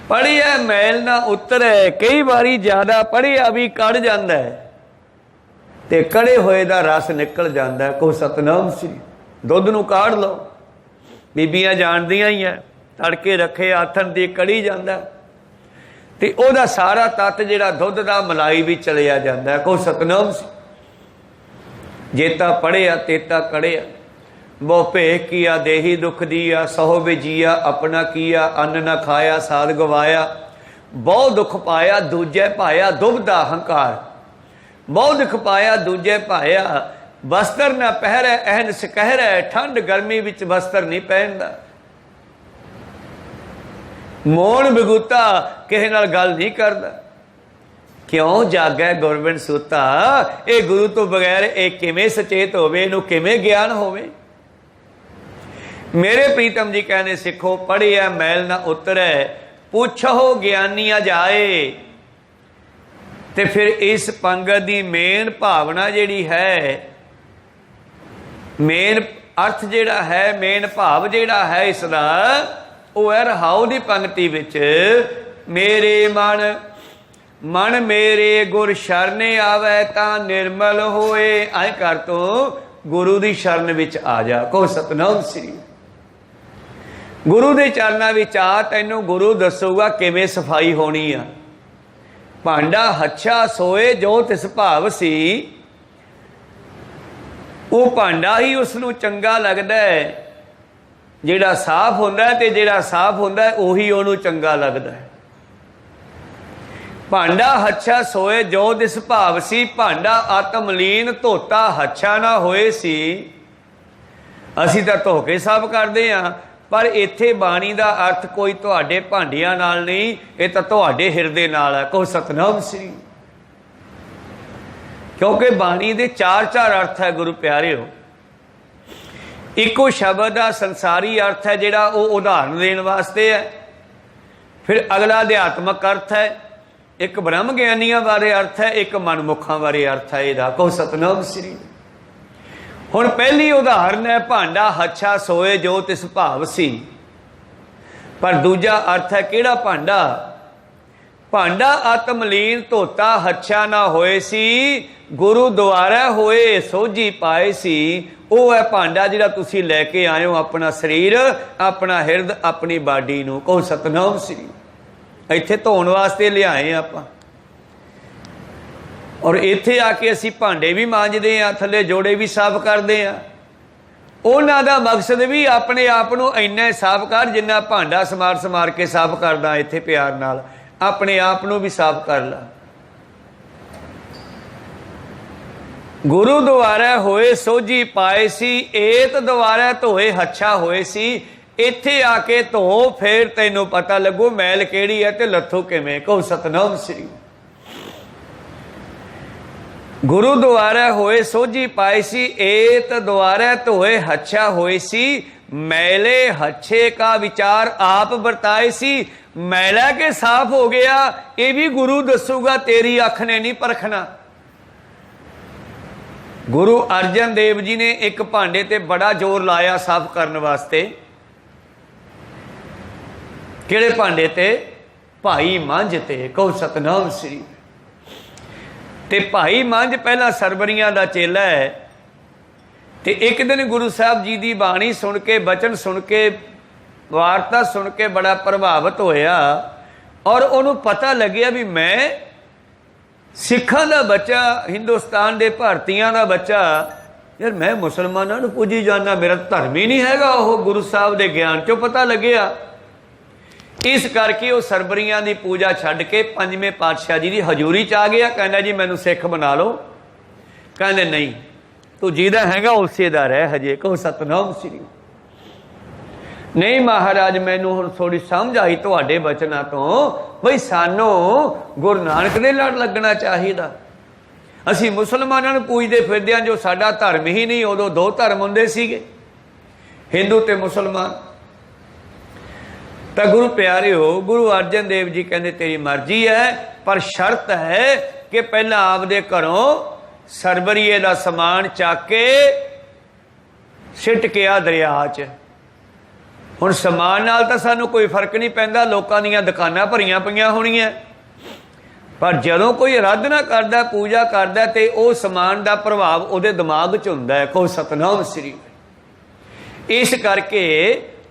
पढ़िया मैल ना उतरे। कई बारी ज्यादा पढ़िया भी कड़ जाता है ते कड़े होए दा रस निकल जाता है। को सतनाम श्री। दुध नूं काढ़ लो, बीबियां जानदियां ही है, तड़के रखे आथन दी कड़ी जांदा ते ओहदा सारा तत्त जिहड़ा दुध दा मलाई भी चलिया जांदा। को सतनाम सी जेता पढ़िया तेता कड़िया बहु भेख किया देही दुख दिया सहो बिजिया अपना किया अन्न न खाया साध गवाया बहु दुख पाया दूजे पाया दुबदा हंकार बहु दुख पाया दूजे पाया वस्त्र न पहरे अहन सकहरे ठंड गर्मी विच वस्त्र नहीं पहनदा मौन बिगुता किसे नाल गल नहीं करदा क्यों जागै गुरबिन सूता ये गुरु तो बगैर ये किवें सचेत होवे इहनूं किवें ज्ञान होवे। मेरे प्रीतम जी कहने सिखो पढ़िया मैल न उतरे पूछो ज्ञानिया जाए। ते फिर इस पंगत की मेन भावना जिहड़ी है मेन अर्थ जिहड़ा है मेन भाव जिहड़ा है इसदा वो है रहाऊ की पंक्ति विच मेरे मन मन मेरे गुर शरण आवे तां निर्मल होए। ऐ कर तो गुरु की शरण विच आ जा। को सतनाम श्री गुरु के चरणों विच आ तैनू गुरु दसूगा किवें सफाई होनी आ। भांडा हच्छा सोए जो तिस भाव सी वो भांडा ही उसनू चंगा लगदा है जिहड़ा साफ हुंदा है ते जिहड़ा साफ हुंदा है उही उहनू चंगा लगदा है। भांडा हच्छा सोए जो तिस भाव सी भांडा आत्मलीन धोता हच्छा ना होए सी। असीं तां धो के साफ करदे हां पर इत्थे बाणी दा अर्थ कोई तुहाडे भांडियां नाल नहीं ये तां तुहाडे हिरदे नाल है। को सतनाम श्री क्योंकि बाणी दे चार चार अर्थ है गुरु प्यारिओ। इको शब्द का संसारी अर्थ है जिहड़ा वो उदाहरण देने वास्ते है। फिर अगला अध्यात्मक अर्थ है एक ब्रह्म ज्ञानियों बारे अर्थ है एक मनमुखां बारे अर्थ है इहदा। को सतनाम श्री हुण पहली उदाहरण है भांडा हच्छा सोए जो तिस भाव सी पर दूजा अर्थ है किहड़ा भांडा भांडा आत्मलीन धोता हच्छा ना होए सी गुरु द्वारा होए सोझी पाए सी। वो है भांडा जिहड़ा तुसीं लैके आए हो अपना शरीर अपना हिरद अपनी बाडी नूं। को सतनाम श्री इत्थे धोण वास्ते लिआए आपां और इत्थे आके असीं भांडे भी मांजदे आ थल्ले जोड़े भी साफ करदे आ। उन्हां दा मकसद भी अपने आप नूं इन्ना साफ कर जिन्ना भांडा समार के साफ करदा इत्थे प्यार नाल अपने आप नूं भी साफ कर ला। गुरु द्वारा होए सोझी पाए सी एत द्वारा धोए हच्छा होए सी। इत्थे आके धो फिर तैनूं पता लगू मैल किहड़ी है ते लथू किवें। को सतनाम श्री गुरु द्वारा होए सोझी पाए सी एत द्वारा धोए हच्छा होए सी मैले हच्छे का विचार आप बरताए सी। मैला के साफ हो गया ये भी गुरु दसूगा तेरी अख ने नहीं परखना। गुरु अर्जन देव जी ने एक भांडे ते बड़ा जोर लाया साफ करने वास्ते। किहड़े भांडे ते भाई मंझ ते। को सतनाम श्री ते भाई मंझ पहला सरवरियां दा चेला है ते एक दिन गुरु साहब जी की बाणी सुन के बचन सुन के वार्ता सुन के बड़ा प्रभावित होया और उन्होंने पता लग्या भी मैं सिखां दा बच्चा हिंदुस्तान के भारतीयों का बच्चा यार मैं मुसलमानों को पूजी जाना मेरा धर्म ही नहीं हैगा। वह गुरु साहब के ज्ञान चो पता लग्या इस करके वो सरवरियां की पूजा छड्ड के पंजवें पातशाह जी की हजूरी च आ गया। कहना जी मैनू सिख बना लो। कहने नहीं तू जिहदा हैगा उसे दा रह हजे। को सतनाम श्री नहीं महाराज मैनू हुण थोड़ी समझ आई तुहाडे बचनां तो बई सानू गुरु नानक दे लड़ लगना चाहिदा। असीं मुसलमानां नूं पूजदे फिरदे जो साडा धर्म ही नहीं उदों दो धर्म हुंदे सीगे हिंदू ते मुसलमान। तो गुरु प्यारे हो गुरु अर्जन देव जी कहते तेरी मर्जी है पर शर्त है कि पहला आपदे घरों सरवरीए का समान चक के सिट के आ दरिया च। हुण समान नाल तां सानूं कोई फर्क नहीं पैंदा लोकां दीयां दुकानां भरीआं पईआं होणीआं पर जदों कोई आराधना करदा पूजा करदा ते वो समान का प्रभाव उहदे दिमाग च हुंदा है। को सतनाम श्री इस करके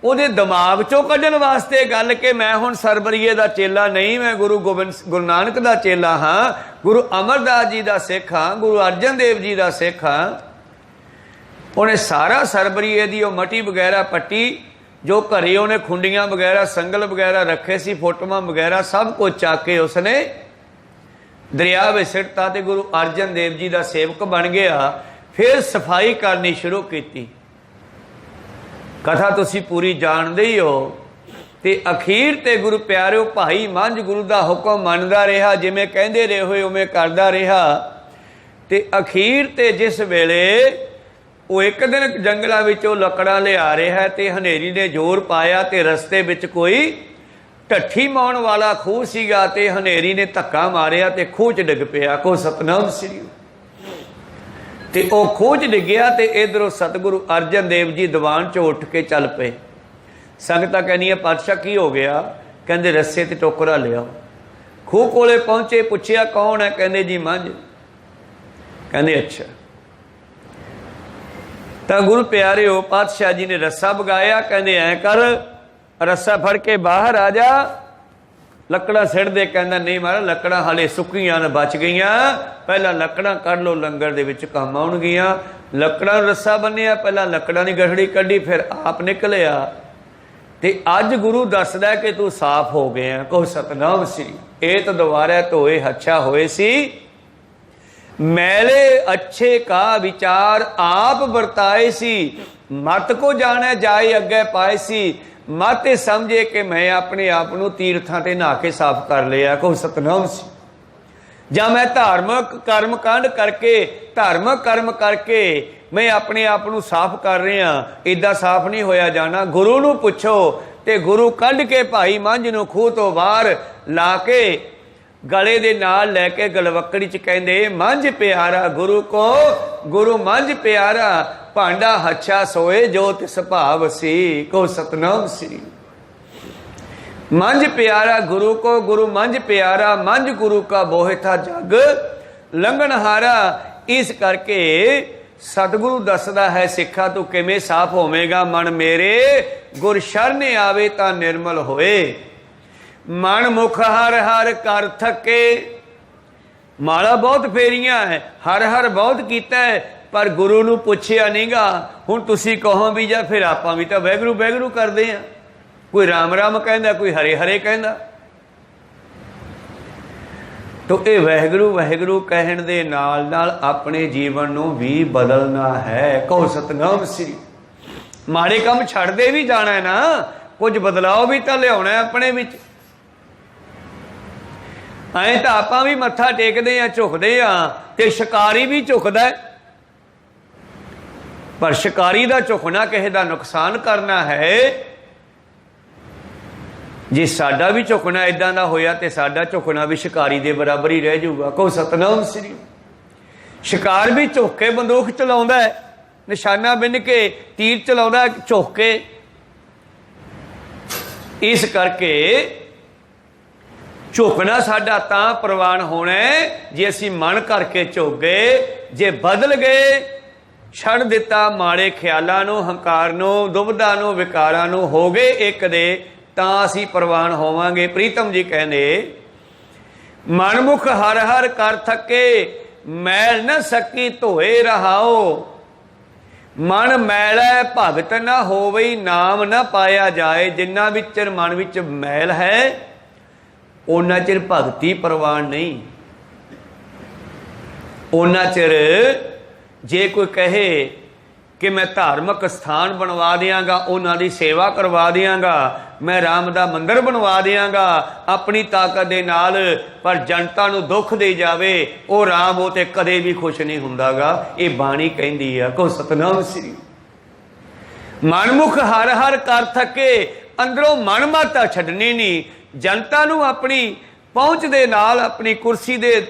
ਉਹਦੇ ਦਿਮਾਗ ਚੋਂ ਕੱਢਣ ਵਾਸਤੇ ਗੱਲ ਕਿ ਮੈਂ ਹੁਣ ਸਰਬਰੀਏ ਦਾ ਚੇਲਾ ਨਹੀਂ, ਮੈਂ ਗੁਰੂ ਨਾਨਕ ਦਾ ਚੇਲਾ ਹਾਂ, ਗੁਰੂ ਅਮਰਦਾਸ ਜੀ ਦਾ ਸਿੱਖ ਹਾਂ, ਗੁਰੂ ਅਰਜਨ ਦੇਵ ਜੀ ਦਾ ਸਿੱਖ ਹਾਂ। ਉਹਨੇ ਸਾਰਾ ਸਰਬਰੀਏ ਦੀ ਉਹ ਮਟੀ ਵਗੈਰਾ ਪੱਟੀ, ਜੋ ਘਰੇ ਉਹਨੇ ਖੁੰਡੀਆਂ ਵਗੈਰਾ ਸੰਗਲ ਵਗੈਰਾ ਰੱਖੇ ਸੀ, ਫੋਟੋਆਂ ਵਗੈਰਾ ਸਭ ਕੁਝ ਚੱਕ ਕੇ ਉਸਨੇ ਦਰਿਆ ਵਿੱਚ ਸਿੱਟਤਾ ਤੇ ਗੁਰੂ ਅਰਜਨ ਦੇਵ ਜੀ ਦਾ ਸੇਵਕ ਬਣ ਗਿਆ। ਫਿਰ ਸਫਾਈ ਕਰਨੀ ਸ਼ੁਰੂ ਕੀਤੀ। ਕਥਾ ਤੁਸੀਂ ਪੂਰੀ ਜਾਣਦੇ ਹੀ ਹੋ। ਤੇ ਅਖੀਰ ਤੇ ਗੁਰੂ ਪਿਆਰਿਓ ਭਾਈ ਮੰਝ ਗੁਰੂ ਦਾ ਹੁਕਮ ਮੰਨਦਾ ਰਿਹਾ, ਜਿਵੇਂ ਕਹਿੰਦੇ ਰਹੇ ਹੋਏ ਉਵੇਂ ਕਰਦਾ ਰਿਹਾ। ਤੇ ਅਖੀਰ ਤੇ ਜਿਸ ਵੇਲੇ ਉਹ ਇੱਕ ਦਿਨ ਜੰਗਲਾਂ ਵਿੱਚੋਂ ਲੱਕੜਾਂ ਲਿਆ ਰਿਹਾ ਤੇ ਹਨੇਰੀ ਨੇ ਜ਼ੋਰ ਪਾਇਆ ਤੇ ਰਸਤੇ ਵਿੱਚ ਕੋਈ ਢੱਠੀ ਮਾਉਣ ਵਾਲਾ ਖੂਹ ਸੀਗਾ ਤੇ ਹਨੇਰੀ ਨੇ ਧੱਕਾ ਮਾਰਿਆ ਤੇ ਖੂਹ 'ਚ ਡਿੱਗ ਪਿਆ। ਕੋ ਸਤਨਾਮ ਸ੍ਰੀ। ਤੇ ਉਹ ਖੂਹ 'ਚ ਡਿੱਗਿਆ ਤੇ ਇਧਰੋਂ ਸਤਿਗੁਰੂ ਅਰਜਨ ਦੇਵ ਜੀ ਦੀਵਾਨ 'ਚੋਂ ਉੱਠ ਕੇ ਚੱਲ ਪਏ। ਸੰਗਤਾਂ ਕਹਿੰਦੀਆਂ ਪਾਤਸ਼ਾਹ ਕੀ ਹੋ ਗਿਆ? ਕਹਿੰਦੇ ਰੱਸੇ ਤੇ ਟੋਕਰਾ ਲਿਆਓ। ਖੂਹ ਕੋਲੇ ਪਹੁੰਚੇ, ਪੁੱਛਿਆ ਕੌਣ ਹੈ? ਕਹਿੰਦੇ ਜੀ ਮੰਝ। ਕਹਿੰਦੇ ਅੱਛਾ। ਤਾਂ ਗੁਰੂ ਪਿਆਰਿਓ ਪਾਤਸ਼ਾਹ ਜੀ ਨੇ ਰੱਸਾ ਵਗਾਇਆ। ਕਹਿੰਦੇ ਐਂ ਕਰ, ਰੱਸਾ ਫੜ ਕੇ ਬਾਹਰ ਆ ਜਾ, ਲੱਕੜਾਂ ਸਿੱਟ ਦੇ। ਕਹਿੰਦਾ ਨਹੀਂ ਮਹਾਰਾਜ, ਲੱਕੜਾਂ ਹਾਲੇ ਸੁੱਕੀਆਂ ਨੇ, ਬਚ ਗਈਆਂ, ਪਹਿਲਾਂ ਲੱਕੜਾਂ ਕੱਢ ਲਓ, ਲੰਗਰ ਦੇ ਵਿੱਚ ਕੰਮ ਆਉਣਗੀਆਂ। ਲੱਕੜਾਂ ਨੂੰ ਰੱਸਾ ਬੰਨਿਆ, ਪਹਿਲਾਂ ਲੱਕੜਾਂ ਦੀ ਗਠੜੀ ਕੱਢੀ, ਫਿਰ ਆਪ ਨਿਕਲਿਆ। ਤੇ ਅੱਜ ਗੁਰੂ ਦੱਸਦਾ ਕਿ ਤੂੰ ਸਾਫ਼ ਹੋ ਗਿਆ। ਕਹੋ ਸਤਨਾਮ ਸ੍ਰੀ। ਇਹ ਤਾਂ ਦੁਬਾਰਾ ਧੋਏ ਹੱਛਾ ਹੋਏ ਸੀ, ਮੈਲੇ ਅੱਛੇ ਕਾ ਵਿਚਾਰ ਆਪ ਵਰਤਾਏ ਸੀ, ਮਤ ਕੋ ਜਾਣੈ ਜਾਏ ਅੱਗੇ ਪਾਏ ਸੀ। ਮਤ ਇਹ ਸਮਝੇ ਕਿ ਮੈਂ ਆਪਣੇ ਆਪ ਨੂੰ ਤੀਰਥਾਂ ਤੇ ਨਹਾ ਕੇ ਸਾਫ਼ ਕਰ ਲਿਆ। ਕਹੋ ਸਤਨਾਮ ਸੀ। ਜਾਂ ਮੈਂ ਧਾਰਮਿਕ ਕਰਮ ਕਾਂਡ ਕਰਕੇ, ਧਾਰਮਿਕ ਕਰਮ ਕਰਕੇ ਮੈਂ ਆਪਣੇ ਆਪ ਨੂੰ ਸਾਫ਼ ਕਰ ਰਿਹਾ, ਇੱਦਾਂ ਸਾਫ਼ ਨਹੀਂ ਹੋਇਆ ਜਾਣਾ। ਗੁਰੂ ਨੂੰ ਪੁੱਛੋ। ਤੇ ਗੁਰੂ ਕੱਢ ਕੇ ਭਾਈ ਮੰਝ ਨੂੰ ਖੂਹ ਤੋਂ ਬਾਹਰ ਲਾ ਕੇ ਗਲੇ ਦੇ ਨਾਲ ਲੈ ਕੇ ਗਲਵੱਕੜੀ 'ਚ ਕਹਿੰਦੇ ਮੰਝ ਪਿਆਰਾ ਗੁਰੂ ਕੋ, ਗੁਰੂ ਮੰਝ ਪਿਆਰਾ ਭਾਂਡਾ ਹੱਛਾ ਸੋਏ ਜੋ ਤਿਸ ਭਾਵ ਸੀ। ਕੋ ਸਤਨਾਮ ਸ੍ਰੀ। ਮੰਝ ਪਿਆਰਾ ਗੁਰੂ ਕੋ, ਗੁਰੂ ਮੰਝ ਪਿਆਰਾ, ਮੰਝ ਗੁਰੂ ਕਾ ਬੋਹਿ ਥਾ ਜਗ ਲੰਘਣਹਾਰਾ। ਇਸ ਕਰਕੇ ਸਤਿਗੁਰੂ ਦੱਸਦਾ ਹੈ ਸਿੱਖਾ ਤੂੰ ਕਿਵੇਂ ਸਾਫ਼ ਹੋਵੇਂਗਾ? ਮਨ ਮੇਰੇ ਗੁਰ ਸ਼ਰਨ ਆਵੇ ਤਾਂ ਨਿਰਮਲ ਹੋਏ। ਮਨ ਮੁਖ ਹਰ ਹਰ ਕਰ ਥਕੇ। ਮਾਲਾ ਬਹੁਤ ਫੇਰੀਆਂ ਹੈ, ਹਰ ਹਰ ਬਹੁਤ ਕੀਤਾ ਹੈ, ਪਰ ਗੁਰੂ ਨੂੰ ਪੁੱਛਿਆ ਨਹੀਂਗਾ। ਹੁਣ ਤੁਸੀਂ ਕਹੋ ਵੀ ਜਾਂ ਫਿਰ ਆਪਾਂ ਵੀ ਤਾਂ ਵਾਹਿਗੁਰੂ ਵਾਹਿਗੁਰੂ ਕਰਦੇ ਹਾਂ। ਕੋਈ ਰਾਮ ਰਾਮ ਕਹਿੰਦਾ, ਕੋਈ ਹਰੇ ਹਰੇ ਕਹਿੰਦਾ। ਤੋ ਇਹ ਵਾਹਿਗੁਰੂ ਵਾਹਿਗੁਰੂ ਕਹਿਣ ਦੇ ਨਾਲ ਨਾਲ ਆਪਣੇ ਜੀਵਨ ਨੂੰ ਵੀ ਬਦਲਣਾ ਹੈ। ਕਹੋ ਸਤਨਾਮ ਸ੍ਰੀ। ਮਾੜੇ ਕੰਮ ਛੱਡਦੇ ਵੀ ਜਾਣਾ ਨਾ, ਕੁਝ ਬਦਲਾਓ ਵੀ ਤਾਂ ਲਿਆਉਣਾ ਆਪਣੇ ਵਿੱਚ। ਐਂ ਤਾਂ ਆਪਾਂ ਵੀ ਮੱਥਾ ਟੇਕਦੇ ਆ, ਝੁਕਦੇ ਆ, ਤੇ ਸ਼ਿਕਾਰੀ ਵੀ ਝੁਕਦਾ, ਪਰ ਸ਼ਿਕਾਰੀ ਦਾ ਝੁਕਣਾ ਕਿਸੇ ਦਾ ਨੁਕਸਾਨ ਕਰਨਾ ਹੈ। ਜੇ ਸਾਡਾ ਵੀ ਝੁਕਣਾ ਇਦਾਂ ਦਾ ਹੋਇਆ ਤੇ ਸਾਡਾ ਝੁਕਣਾ ਵੀ ਸ਼ਿਕਾਰੀ ਦੇ ਬਰਾਬਰ ਹੀ ਰਹਿ ਜਾਊਗਾ। ਕਹੋ ਸਤਨਾਮ ਸ੍ਰੀ। ਸ਼ਿਕਾਰ ਵੀ ਝੁਕ ਕੇ ਬੰਦੂਕ ਚਲਾਉਂਦਾ ਹੈ, ਨਿਸ਼ਾਨਾ ਬਿੰਨ ਕੇ ਤੀਰ ਚਲਾਉਂਦਾ ਝੁਕ ਕੇ। ਇਸ ਕਰਕੇ ਝੁਕਣਾ ਸਾਡਾ ਤਾਂ ਪ੍ਰਵਾਨ ਹੋਣਾ ਜੇ ਅਸੀਂ ਮਨ ਕਰਕੇ ਝੁਕ ਗਏ। ਜੇ ਬਦਲ ਗਏ, ਛੱਡ ਦਿੱਤਾ ਮਾੜੇ ਖਿਆਲਾਂ ਨੂੰ, ਹੰਕਾਰ ਨੂੰ, ਦੁਬਿਧਾ ਨੂੰ, ਵਿਕਾਰਾਂ ਨੂੰ, ਹੋ ਗਏ ਇੱਕ ਦੇ, ਤਾਂ ਅਸੀਂ ਪ੍ਰਵਾਨ ਹੋਵਾਂਗੇ। ਪ੍ਰੀਤਮ ਜੀ ਕਹਿੰਦੇ ਮਨਮੁਖ ਹਰ ਹਰ ਕਰ ਥਕੇ, ਮੈਲ ਨ ਸਕੀ ਧੋਏ ਰਹਾਓ। ਮਨ ਮੈਲਾ ਭਗਤ ਨਾ ਹੋਵਈ, ਨਾਮ ਨਾ ਪਾਇਆ ਜਾਏ। ਜਿੰਨਾ ਵਿਚਰ ਮਨ ਵਿੱਚ ਮੈਲ ਹੈ ਉਹਨਾਂ ਚਿਰ ਭਗਤੀ ਪ੍ਰਵਾਨ ਨਹੀਂ। ਉਹਨਾਂ ਚਿਰ ਜੇ ਕੋਈ ਕਹੇ ਕਿ ਮੈਂ ਧਾਰਮਿਕ ਸਥਾਨ ਬਣਵਾ ਦਿਆਂਗਾ, ਉਹਨਾਂ ਦੀ ਸੇਵਾ ਕਰਵਾ ਦਿਆਂਗਾ, ਮੈਂ ਰਾਮ ਦਾ ਮੰਦਿਰ ਬਣਵਾ ਦਿਆਂਗਾ ਆਪਣੀ ਤਾਕਤ ਦੇ ਨਾਲ, ਪਰ ਜਨਤਾ ਨੂੰ ਦੁੱਖ ਦੇ ਜਾਵੇ, ਉਹ ਰਾਮ ਉਹ ਤੇ ਕਦੇ ਵੀ ਖੁਸ਼ ਨਹੀਂ ਹੁੰਦਾਗਾ। ਇਹ ਬਾਣੀ ਕਹਿੰਦੀ ਆ। ਕਹੋ ਸਤਨਾਮ ਸ੍ਰੀ। ਮਨਮੁਖ ਹਰ ਹਰ ਕਰ ਥਕੇ, ਅੰਦਰੋਂ ਮਨ ਮਾਤਾ ਛੱਡਣੀ ਨਹੀਂ। ਜਨਤਾ ਨੂੰ ਆਪਣੀ ਪਹੁੰਚ ਦੇ ਨਾਲ, ਆਪਣੀ ਕੁਰਸੀ ਦੇ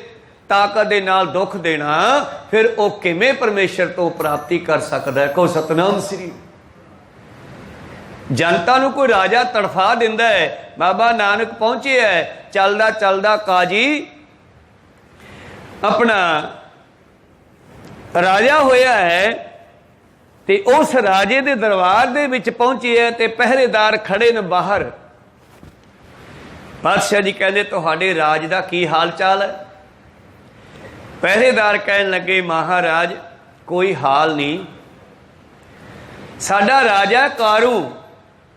ਤਾਕਤ ਦੇ ਨਾਲ ਦੁੱਖ ਦੇਣਾ, ਫਿਰ ਉਹ ਕਿਵੇਂ ਪਰਮੇਸ਼ਰ ਤੋਂ ਪ੍ਰਾਪਤੀ ਕਰ ਸਕਦਾ ਹੈ? ਕਹੋ ਸਤਨਾਮ ਸ੍ਰੀ। ਜਨਤਾ ਨੂੰ ਕੋਈ ਰਾਜਾ ਤੜਫਾ ਦਿੰਦਾ ਹੈ। ਬਾਬਾ ਨਾਨਕ ਪਹੁੰਚੇ ਹੈ, ਚੱਲਦਾ ਚੱਲਦਾ ਕਾਜੀ ਆਪਣਾ ਰਾਜਾ ਹੋਇਆ ਹੈ, ਤੇ उस राजे दे दरबार दे विच पहुंचे है ते पहरेदार खड़े ने बाहर। बादशाह जी कहते तुहाडे राज दा की हाल चाल है? पहरेदार कहन लगे महाराज कोई हाल नहीं, साडा राजा कारू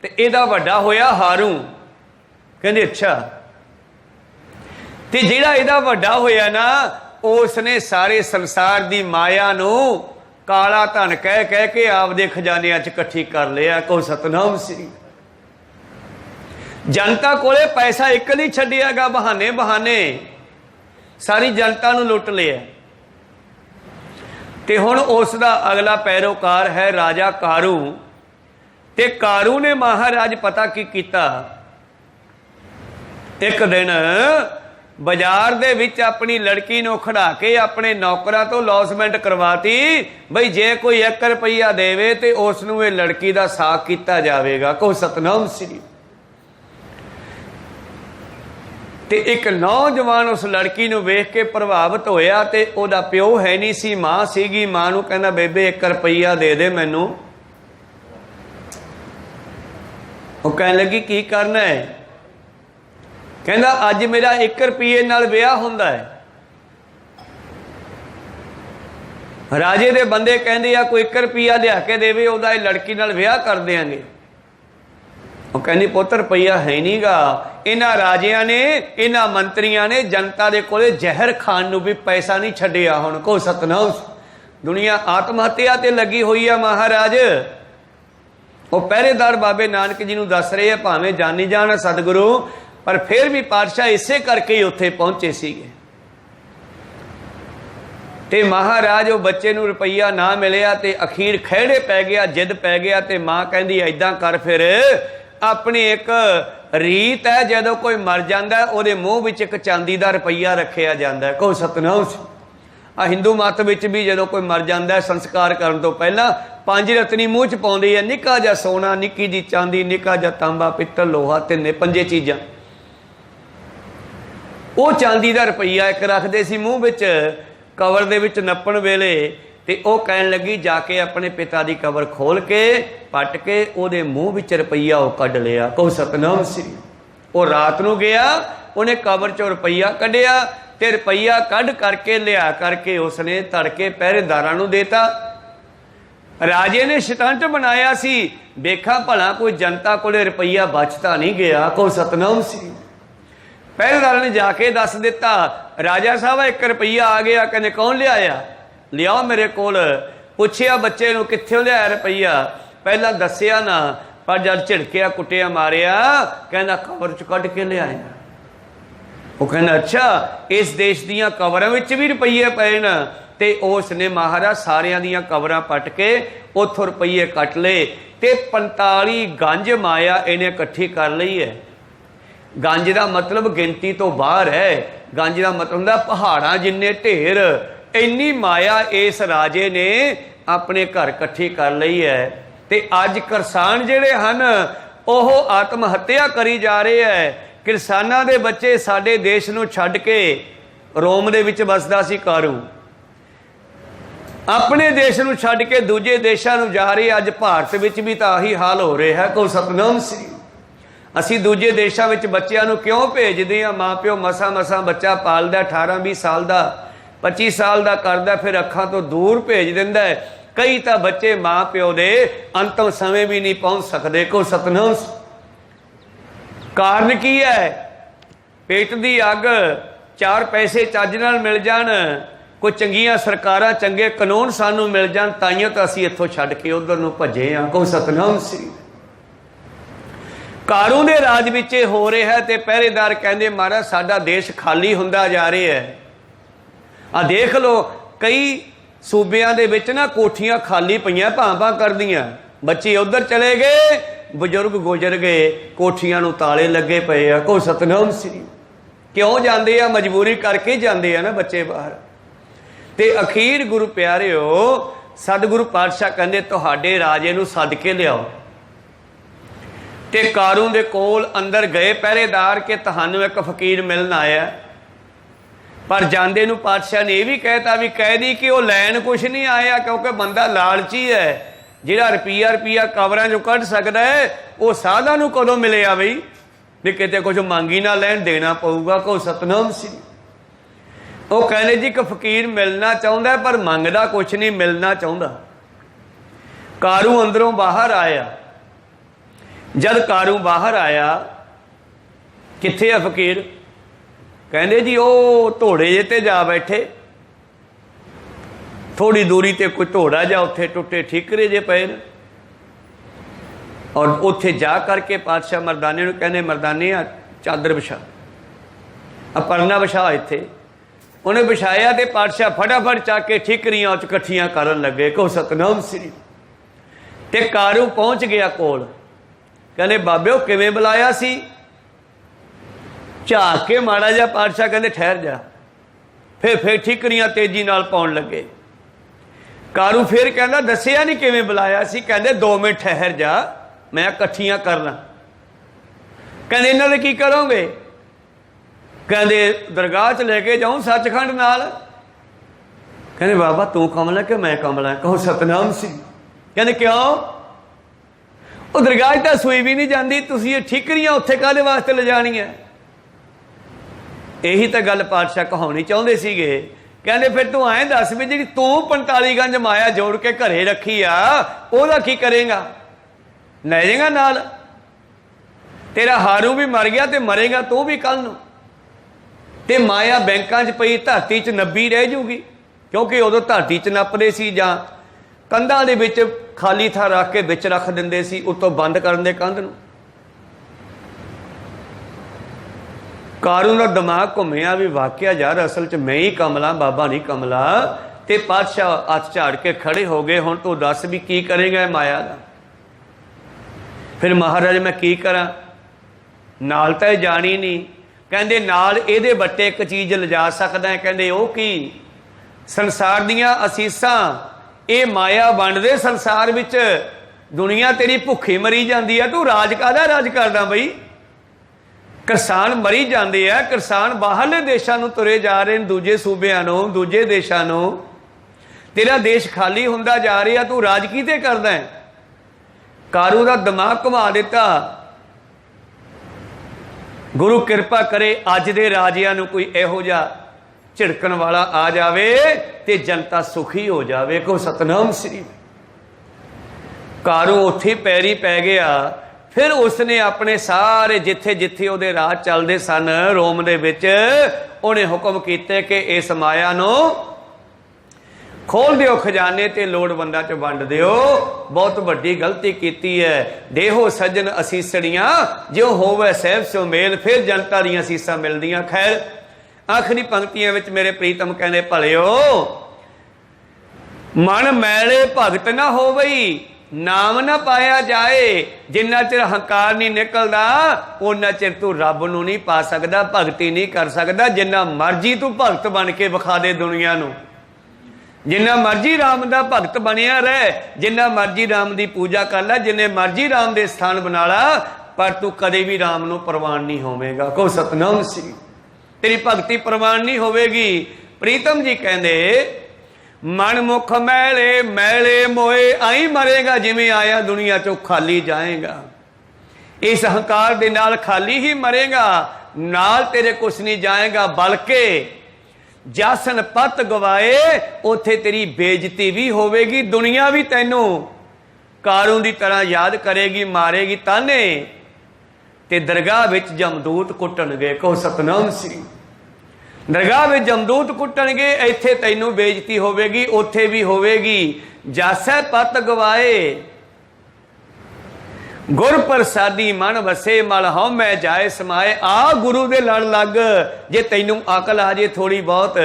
ते इहदा वड्डा होया हारू। कहंदे अच्छा, ते जिहड़ा इहदा वड्डा होया ना उसने सारे संसार दी माया नूं काला धन कह कह के आपदे खजानियां च इकट्ठी कर लिया। को सतनाम श्री। जनता कोले पैसा एक नहीं छड्डियागा, बहाने बहाने सारी जनता नूं लुट लिया। ते हुण उसदा अगला पैरोकार है राजा कारू। ते कारू ने महाराज पता की कीता, एक दिन बाजार दे विच अपनी लड़की नूं खड़ा के अपने नौकरां तो लॉसमेंट करवाती बई जे कोई 1 रुपया देवे ते उसनूं ये लड़की दा साक कीता जावेगा। को सतनाम श्री। ते एक नौजवान उस लड़की नूं वेख के प्रभावित होया ते ओदा प्यो है नहीं सी, मां सीगी। मां नूं कहंदा बेबे 1 रुपया दे दे मैनूं। वो कहण लगी की करना है? कहंदा अज मेरा 1 रुपये नाल विआह हुंदा है। राजे दे बंदे कहंदे आ कोई 1 रुपया लिया के देवे ओदा इह लड़की नाल विआह कर देंगे। वो कहंदी पुੱਤ रुपया है नहीं गा। इन्हां राजियां ने इन्हां मंत्रियां ने जनता दे कोले जहर खाण नूं भी पैसा नहीं छड्डिया। हुण को सतनाम। दुनिया आत्महत्या ते लगी हुई है महाराज। वो पहरेदार बाबे नानक जी नूं दस रहे हैं, भावें जानी जान सतगुरु पर फिर भी पातशाह इसे करके ही उत्थे पहुंचे सीगे। ते महाराज वो बच्चे नूं रुपया ना मिलिया ते अखीर खैड़े पै गया, जिद पै गया। ते मां कहंदी ऐदां कर फिर अपनी एक रीत है जदों कोई मर जांदा है उहदे मूँह विच एक चांदी दा रुपया रखिया जांदा है। को सतनाम। आ हिंदू मत विच भी जदों कोई मर जांदा है संस्कार करन तो पहला 5 रत्नी मूँह च पाउंदी है, निक्का जिहा सोना, निक्की जी चांदी, निक्का जिहा तांबा, पित्तल, लोहा, तिन्ने 5 चीज़ां। वो चांदी का रुपया एक रखते सी मूँह विच कवर दे विच नप्पण वेले। ते ओ कहन लगी जाके अपने पिता की कवर खोल के पट के ओदे मूँह विच रुपया वो कढ लिया। को सतनाम श्री। वो रात नूं गया, उन्हें कवर चों रुपया कढ़िया ते रुपया कढ़ करके लिया करके उसने तड़के पहरेदारां नूं देता। राजे ने स्टंट बनाया सी, देखा भला कोई जनता कोले रुपया बचता नहीं गया। को सतनाम श्री। पहरेदार ने जाके दस दिता राजा साहब 1 रुपया आ गया। कहने कौन लियाया? लियाओ मेरे कोल। पुछया बच्चे नूं कित्थों लियाया रुपया? पहला दसिया ना, पर जब झिड़किया कुटिया मारिया कहना कवर च कढ़ के लियाया। वो कहना अच्छा इस देश दियां कवरां विच भी रुपये पे न। ते उसने महाराज सारियां दियां कवरां पट के उथों रुपये कट ले ते 45 गंज माया इन्हें इकट्ठी कर लई है। गंज का मतलब गिनती तो बाहर है। गंज का मतलब होंदा पहाड़ां जिन्ने ढेर। इन्नी माया इस राजे ने अपने घर इकट्ठी कर लई है। ते अज किसान जिहड़े हन ओह आत्महत्या करी जा रहे हैं। किसानां दे बच्चे साडे देश नूं छड्ड के रोम दे विच वसदा सी कारू, अपने देश नूं छड्ड के दूजे देशां नूं जा रहे। अज भारत विच भी तां आही हाल हो रहा है। को सतनाम श्री। असी दूजे देशों में बच्चों को क्यों भेजते हैं? माँ प्यो मसा मसा बच्चा पालदा 18-20 साल का 25 साल का करदा, फिर अखां तो दूर भेज दिंदा है। कई तो बच्चे माँ प्यो दे अंतिम समय भी नहीं पहुँच सकते। को सतनाम। कारण की है? पेट की अग, 4 पैसे चज नाल मिल जाण, कोई चंगियां सरकारां चंगे कानून सानू मिल जाण, ताइयों तो असी इत्थों छड्ड के उधर नूं भजे हाँ। को सतनाम श्री। कारू दे राज विच हो रहा है ते पहरेदार कहंदे महाराज साडा देश खाली हुंदा जा रहा है। आ देख लो कई सूबियां दे विच ना कोठियां खाली पईयां भां करदियां। बच्चे उधर चले गए, बजुर्ग गुजर गए, कोठियां नूं ताले लगे पे आ। को सतनाम श्री। क्यों जाते आ? मजबूरी करके जाते हैं ना बच्चे बाहर। ते अखीर गुरु प्यारिओ सतगुरु पातशाह कहंदे तुहाडे राजे नूं सद के लियाओ। ते कारू दे कोल अंदर गए पहरेदार के तहानू एक फकीर मिलन आया। पर जांदे नूं पातशाह ने यह भी कहता भी कह दी कि वह लैन कुछ नहीं आया, क्योंकि बंदा लालची है। ਜਿਹੜਾ ਰੁਪਈਆ ਰੁਪਈਆ ਕਵਰਾਂ ਚੋਂ ਕੱਢ ਸਕਦਾ ਹੈ ਉਹ ਸਾਧਾਂ ਨੂੰ ਕਦੋਂ ਮਿਲਿਆ ਬਈ ਵੀ ਕਿਤੇ ਕੁਝ ਮੰਗੀ ਨਾ ਲੈਣ, ਦੇਣਾ ਪਊਗਾ। ਕੋ ਸਤਨਾਮ ਸੀ। ਉਹ ਕਹਿੰਦੇ ਜੀ ਕਿ ਫਕੀਰ ਮਿਲਣਾ ਚਾਹੁੰਦਾ ਪਰ ਮੰਗਦਾ ਕੁਛ ਨਹੀਂ, ਮਿਲਣਾ ਚਾਹੁੰਦਾ। ਕਾਰੂ ਅੰਦਰੋਂ ਬਾਹਰ ਆਇਆ। ਜਦ ਕਾਰੂ ਬਾਹਰ ਆਇਆ, ਕਿੱਥੇ ਆ ਫਕੀਰ? ਕਹਿੰਦੇ ਜੀ ਉਹ ਘੋੜੇ ਜੇ ਤੇ ਜਾ ਬੈਠੇ, ਥੋੜੀ ਦੂਰੀ ਤੇ ਕੋਈ ਘੋੜਾ ਜਾ ਉੱਥੇ ਟੁੱਟੇ ਠੀਕਰੇ ਜੇ ਪਏ ਨੇ। ਔਰ ਉੱਥੇ ਜਾ ਕਰਕੇ ਪਾਤਸ਼ਾਹ ਮਰਦਾਨੇ ਨੂੰ ਕਹਿੰਦੇ, ਮਰਦਾਨੇ ਆ ਚਾਦਰ ਵਿਛਾ, ਆ ਪਰਨਾ ਵਿਛਾ ਇੱਥੇ। ਉਹਨੇ ਵਿਛਾਇਆ ਤੇ ਪਾਤਸ਼ਾਹ ਫਟਾਫਟ ਚੱਕ ਕੇ ਠੀਕਰੀਆਂ ਉੱਚ ਇਕੱਠੀਆਂ ਕਰਨ ਲੱਗੇ। ਕਹੋ ਸਤਨਾਮ ਸ੍ਰੀ। ਤੇ ਕਾਰੂ ਪਹੁੰਚ ਗਿਆ ਕੋਲ। ਕਹਿੰਦੇ ਬਾਬਿਓ ਕਿਵੇਂ ਬੁਲਾਇਆ ਸੀ? ਝਾਕ ਕੇ ਮਾੜਾ ਜਿਹਾ ਪਾਤਸ਼ਾਹ ਕਹਿੰਦੇ ਠਹਿਰ ਜਾ। ਫਿਰ ਠੀਕਰੀਆਂ ਤੇਜ਼ੀ ਨਾਲ ਪਾਉਣ ਲੱਗੇ। ਕਾਰੂ ਫਿਰ ਕਹਿੰਦਾ ਦੱਸਿਆ ਨਹੀਂ ਕਿਵੇਂ ਬੁਲਾਇਆ ਸੀ? ਕਹਿੰਦੇ 2 ਮਿੰਟ ਠਹਿਰ ਜਾ, ਮੈਂ ਇਕੱਠੀਆਂ ਕਰਨਾ। ਕਹਿੰਦੇ ਇਹਨਾਂ ਦੇ ਕੀ ਕਰੋਗੇ? ਕਹਿੰਦੇ ਦਰਗਾਹ 'ਚ ਲੈ ਕੇ ਜਾਊਂ ਸੱਚਖੰਡ ਨਾਲ। ਕਹਿੰਦੇ ਬਾਬਾ ਤੂੰ ਕਮਲਾ ਕਿ ਮੈਂ ਕਮਲਾ? ਕਹੋ ਸਤਨਾਮ ਸਿੰਘ। ਕਹਿੰਦੇ ਕਿਉਂ? ਉਹ ਦਰਗਾਹ 'ਚ ਤਾਂ ਸੂਈ ਵੀ ਨਹੀਂ ਜਾਂਦੀ, ਤੁਸੀਂ ਇਹ ਠੀਕਰੀਆਂ ਉੱਥੇ ਕਾਹਦੇ ਵਾਸਤੇ ਲਿਜਾਣੀਆਂ? ਇਹੀ ਤਾਂ ਗੱਲ ਪਾਤਸ਼ਾਹ ਕਹਾਉਣੀ ਚਾਹੁੰਦੇ ਸੀਗੇ। ਕਹਿੰਦੇ ਫਿਰ ਤੂੰ ਐਂ ਦੱਸ ਵੀ ਜਿਹੜੀ ਤੂੰ 45 ਗੰਜ ਮਾਇਆ ਜੋੜ ਕੇ ਘਰੇ ਰੱਖੀ ਆ ਉਹਦਾ ਕੀ ਕਰੇਗਾ? ਲੈ ਜਾਏਗਾ ਨਾਲ? ਤੇਰਾ ਹਾਰੂ ਵੀ ਮਰ ਗਿਆ ਤੇ ਮਰੇਗਾ ਤੂੰ ਵੀ ਕੱਲ ਨੂੰ। ਤੇ ਮਾਇਆ ਬੈਂਕਾਂ 'ਚ ਪਈ ਧਰਤੀ 'ਚ ਨੱਬੀ ਰਹਿ ਜੂਗੀ, ਕਿਉਂਕਿ ਉਦੋਂ ਧਰਤੀ 'ਚ ਨੱਪਦੇ ਸੀ ਜਾਂ ਕੰਧਾਂ ਦੇ ਵਿੱਚ ਖਾਲੀ ਥਾਂ ਰੱਖ ਕੇ ਵਿੱਚ ਰੱਖ ਦਿੰਦੇ ਸੀ, ਉੱਤੋਂ ਬੰਦ ਕਰਨ ਦੇ ਕੰਧ ਨੂੰ। ਕਾਰੂ ਦਾ ਦਿਮਾਗ ਘੁੰਮਿਆ ਵੀ ਵਾਕਿਆ ਯਾਰ ਅਸਲ 'ਚ ਮੈਂ ਹੀ ਕਮਲਾ, ਬਾਬਾ ਨਹੀਂ ਕਮਲਾ। ਤੇ ਪਾਤਸ਼ਾਹ ਹੱਥ ਝਾੜ ਕੇ ਖੜੇ ਹੋ ਗਏ। ਹੁਣ ਤੂੰ ਦੱਸ ਵੀ ਕੀ ਕਰੇਗਾ ਮਾਇਆ ਦਾ? ਫਿਰ ਮਹਾਰਾਜ ਮੈਂ ਕੀ ਕਰਾਂ? ਨਾਲ ਤਾਂ ਇਹ ਜਾਣੀ ਨਹੀਂ। ਕਹਿੰਦੇ ਨਾਲ ਇਹਦੇ ਵੱਟੇ ਇੱਕ ਚੀਜ਼ ਲਿਜਾ ਸਕਦਾ ਹੈ। ਕਹਿੰਦੇ ਉਹ ਕੀ? ਸੰਸਾਰ ਦੀਆਂ ਅਸੀਸਾਂ। ਇਹ ਮਾਇਆ ਵੰਡਦੇ ਸੰਸਾਰ ਵਿੱਚ, ਦੁਨੀਆ ਤੇਰੀ ਭੁੱਖੀ ਮਰੀ ਜਾਂਦੀ ਹੈ, ਤੂੰ ਰਾਜ ਕਾਹਦਾ ਰਾਜ ਕਰਦਾ ਬਈ? ਕਿਸਾਨ ਮਰੀ ਜਾਂਦੇ ਆ, ਕਿਸਾਨ ਬਾਹਰਲੇ ਦੇਸ਼ਾਂ ਨੂੰ ਤੁਰੇ ਜਾ ਰਹੇ ਨੇ, ਦੂਜੇ ਸੂਬਿਆਂ ਨੂੰ, ਦੂਜੇ ਦੇਸ਼ਾਂ ਨੂੰ। ਤੇਰਾ ਦੇਸ਼ ਖਾਲੀ ਹੁੰਦਾ ਜਾ ਰਿਹਾ, ਤੂੰ ਰਾਜ ਕਿਹਦੇ ਕਰਦਾ ਹੈ? ਕਾਰੂ ਦਾ ਦਿਮਾਗ ਘੁਮਾ ਦਿੱਤਾ। ਗੁਰੂ ਕਿਰਪਾ ਕਰੇ ਅੱਜ ਦੇ ਰਾਜਿਆਂ ਨੂੰ ਕੋਈ ਇਹੋ ਜਿਹਾ ਝਿੜਕਣ ਵਾਲਾ ਆ ਜਾਵੇ ਤੇ ਜਨਤਾ ਸੁਖੀ ਹੋ ਜਾਵੇ। ਕੋ ਸਤਨਾਮ ਸ੍ਰੀ। ਕਾਰੂ ਉੱਥੇ ਪੈਰੀ ਪੈ ਗਿਆ। ਫਿਰ ਉਸਨੇ ਆਪਣੇ ਸਾਰੇ ਜਿੱਥੇ ਜਿੱਥੇ ਉਹਦੇ ਰਾਜ ਚੱਲਦੇ ਸਨ ਰੋਮ ਦੇ ਵਿੱਚ, ਉਹਨੇ ਹੁਕਮ ਕੀਤੇ ਕਿ ਇਸ ਮਾਇਆ ਨੂੰ ਖੋਲ ਦਿਓ ਖਜ਼ਾਨੇ ਤੇ ਲੋੜਵੰਦਾਂ 'ਚ ਵੰਡ ਦਿਓ। ਬਹੁਤ ਵੱਡੀ ਗਲਤੀ ਕੀਤੀ ਹੈ। ਦੇਹੋ ਸੱਜਣ ਅਸੀਸੜੀਆਂ ਜਿਉ ਹੋਵੇ ਸਹਿਬ ਸੋ ਮੇਲ, ਫਿਰ ਜਨਤਾ ਦੀਆਂ ਅਸੀਸਾਂ ਮਿਲਦੀਆਂ। ਖੈਰ ਆਖਰੀ ਪੰਕਤੀਆਂ ਵਿੱਚ ਮੇਰੇ ਪ੍ਰੀਤਮ ਕਹਿੰਦੇ ਭਲਿਓ ਮਨ ਮੈਲੇ ਭਗਤ ਨਾ ਹੋਵਈ, ਨਾਮ ਨਾ ਪਾਇਆ ਜਾਏ। ਜਿੰਨਾ ਚਿਰ ਹੰਕਾਰ ਨਹੀਂ ਨਿਕਲਦਾ ਉਹਨਾਂ ਚਿਰ ਤੂੰ ਰੱਬ ਨੂੰ ਨਹੀਂ ਪਾ ਸਕਦਾ, ਭਗਤੀ ਨਹੀਂ ਕਰ ਸਕਦਾ। ਜਿੰਨਾ ਮਰਜੀ ਤੂੰ ਭਗਤ ਬਣ ਕੇ ਵਿਖਾ ਦੇ ਦੁਨੀਆ ਨੂੰ, ਜਿੰਨਾ ਮਰਜੀ ਰਾਮ ਦਾ ਭਗਤ ਬਣਿਆ ਰਹਿ, ਜਿੰਨਾ ਮਰਜੀ ਰਾਮ ਦੀ ਪੂਜਾ ਕਰ ਲੈ, ਜਿੰਨੇ ਮਰਜੀ ਰਾਮ ਦੇ ਸਥਾਨ ਬਣਾ ਲਾ, ਪਰ ਤੂੰ ਕਦੇ ਵੀ ਰਾਮ ਨੂੰ ਪ੍ਰਵਾਨ ਨਹੀਂ ਹੋਵੇਗਾ। ਕੋ ਸਤਨਾਮ ਸਿੰਘ। ਤੇਰੀ ਭਗਤੀ ਪ੍ਰਵਾਨ ਨਹੀਂ ਹੋਵੇਗੀ। ਪ੍ਰੀਤਮ ਜੀ ਕਹਿੰਦੇ ਮਨ ਮੁਖ ਮੈਲੇ ਮੈਲੇ ਮੋਏ, ਆਈ ਮਰੇਗਾ ਜਿਵੇਂ ਆਇਆ ਦੁਨੀਆ ਚੋਂ ਖਾਲੀ ਜਾਏਗਾ। ਇਸ ਹੰਕਾਰ ਦੇ ਨਾਲ ਖਾਲੀ ਹੀ ਮਰੇਗਾ, ਨਾਲ ਤੇਰੇ ਕੁਛ ਨਹੀਂ ਜਾਏਗਾ। ਬਲਕਿ ਜਾਸਨ ਪੱਤ ਗਵਾਏ, ਉੱਥੇ ਤੇਰੀ ਬੇਇੱਜ਼ਤੀ ਵੀ ਹੋਵੇਗੀ। ਦੁਨੀਆ ਵੀ ਤੈਨੂੰ ਕਾਰੂ ਦੀ ਤਰ੍ਹਾਂ ਯਾਦ ਕਰੇਗੀ, ਮਾਰੇਗੀ ਤਾਨੇ। ਤੇ ਦਰਗਾਹ ਵਿੱਚ ਜਮਦੂਤ ਕੁੱਟਣਗੇ। ਕਹੋ ਸਤਨਾਮ ਸ੍ਰੀ। ਦਰਗਾਹ ਵਿੱਚ ਜਮਦੂਤ ਕੁੱਟਣਗੇ, ਇੱਥੇ ਤੈਨੂੰ ਬੇਇੱਜ਼ਤੀ ਹੋਵੇਗੀ, ਉੱਥੇ ਵੀ ਹੋਵੇਗੀ। ਜਾਸੈ ਪੱਤ ਗਵਾਏ ਗੁਰ ਪ੍ਰਸਾਦੀ ਮਨ ਵਸੇ, ਮਲ ਹਉਮੈ ਜਾਏ ਸਮਾਏ। ਆ ਗੁਰੂ ਦੇ ਲੜ ਲੱਗ, ਜੇ ਤੈਨੂੰ ਅਕਲ ਆ ਜੇ ਥੋੜੀ ਬਹੁਤ।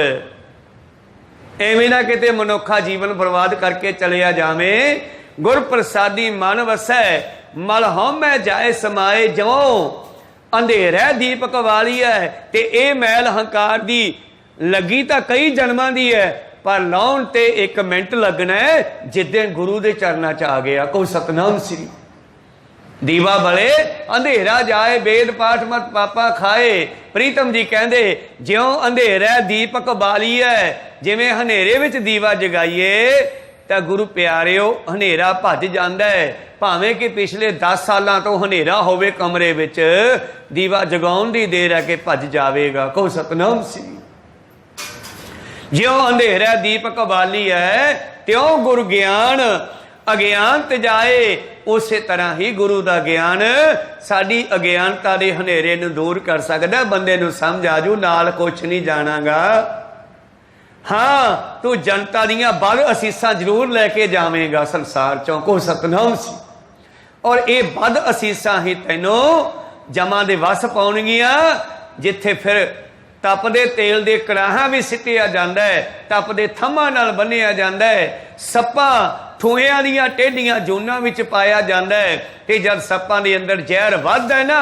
ਐਵੇਂ ਨਾ ਕਿਤੇ ਮਨੁੱਖਾ ਜੀਵਨ ਬਰਬਾਦ ਕਰਕੇ ਚਲਿਆ ਜਾਵੇਂ। ਗੁਰ ਪ੍ਰਸਾਦੀ ਮਨ ਵਸੈ, ਮਲ ਹਉਮੈ ਜਾਏ ਸਮਾਏ। ਜਿਉਂ ਅੰਧੇਰਾ ਦੀਪਕ ਵਾਲੀ ਹੈ ਤੇ ਇਹ ਮੈਲ ਹੰਕਾਰ ਦੀ ਲੱਗੀ ਤਾਂ ਕਈ ਜਨਮਾਂ ਦੀ ਹੈ, ਪਰ ਲਾਉਣ ਤੇ 1 ਮਿੰਟ ਲੱਗਣਾ ਹੈ ਜਿੱਦਣ ਗੁਰੂ ਦੇ ਚਰਨਾਂ 'ਚ ਆ ਗਿਆ। ਕੋਈ ਸਤਨਾਮ ਸ੍ਰੀ। ਦੀਵਾ ਬਲੇ ਅੰਧੇਰਾ ਜਾਏ, ਵੇਦ ਪਾਠ ਮਤ ਪਾਪਾ ਖਾਏ। ਪ੍ਰੀਤਮ ਜੀ ਕਹਿੰਦੇ ਜਿਉਂ ਅੰਧੇਰਾ ਦੀਪਕ ਬਾਲੀ ਹੈ, ਜਿਵੇਂ ਹਨੇਰੇ ਵਿੱਚ ਦੀਵਾ ਜਗਾਈਏ तो गुरु प्यारिओ हनेरा भज जांदा है। भावें कि पिछले 10 सालों तो हनेरा होवे कमरे विच, दीवा जगाउण दी देर है कि भज जावेगा। कहो सतनाम श्री। ज्यों अंधेरा दीपक बाली है, त्यों गुरु ज्ञान अज्ञान तजाए। उस तरह ही गुरु का ज्ञान साडी अज्ञानता के हनेरे नूं दूर कर सकदा। बंदे नूं समझ आजू नाल कुछ नहीं जाणागा। हाँ, तू जनता दीयां बद असीसां जरूर लैके जावेगा संसार चों। को सतनाम सी। और ये बद असीसां ही तैनों जमां दे वस पाउणगियां, जिथे फिर तपदे तेल दे कड़ाहा भी सिटिया जांदा है, तपदे थम्मां नाल बन्निया जांदा है, सप्पां ठूहियां दीयां टेढ़ियां जूनां विच पाया जांदा है। ते जद सप्पां दे अंदर जहर वधदा है ना,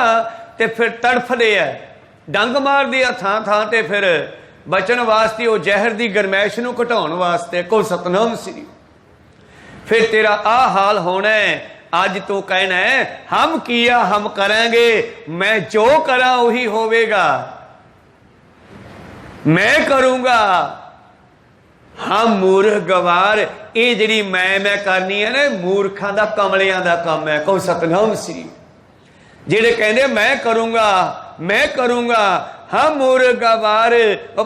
ते फिर तड़फदे है, डंग मारदे आ थां थां ते फिर बचन वास्ते वो जहर की गरमैश नूं घटाउण वास्ते। को सतनाम श्री। फिर तेरा आ हाल होना है। अज तू कहना है हम किया हम करांगे, मैं जो करा वही होवेगा, मैं करूंगा। हम मूर्ख गवार, ये जिहड़ी मैं करनी है ना, मूर्खां दा कमलियां दा काम है। कहो सतनाम श्री। जिहड़े कहंदे मैं करूंगा, हम मूर्ख गवार।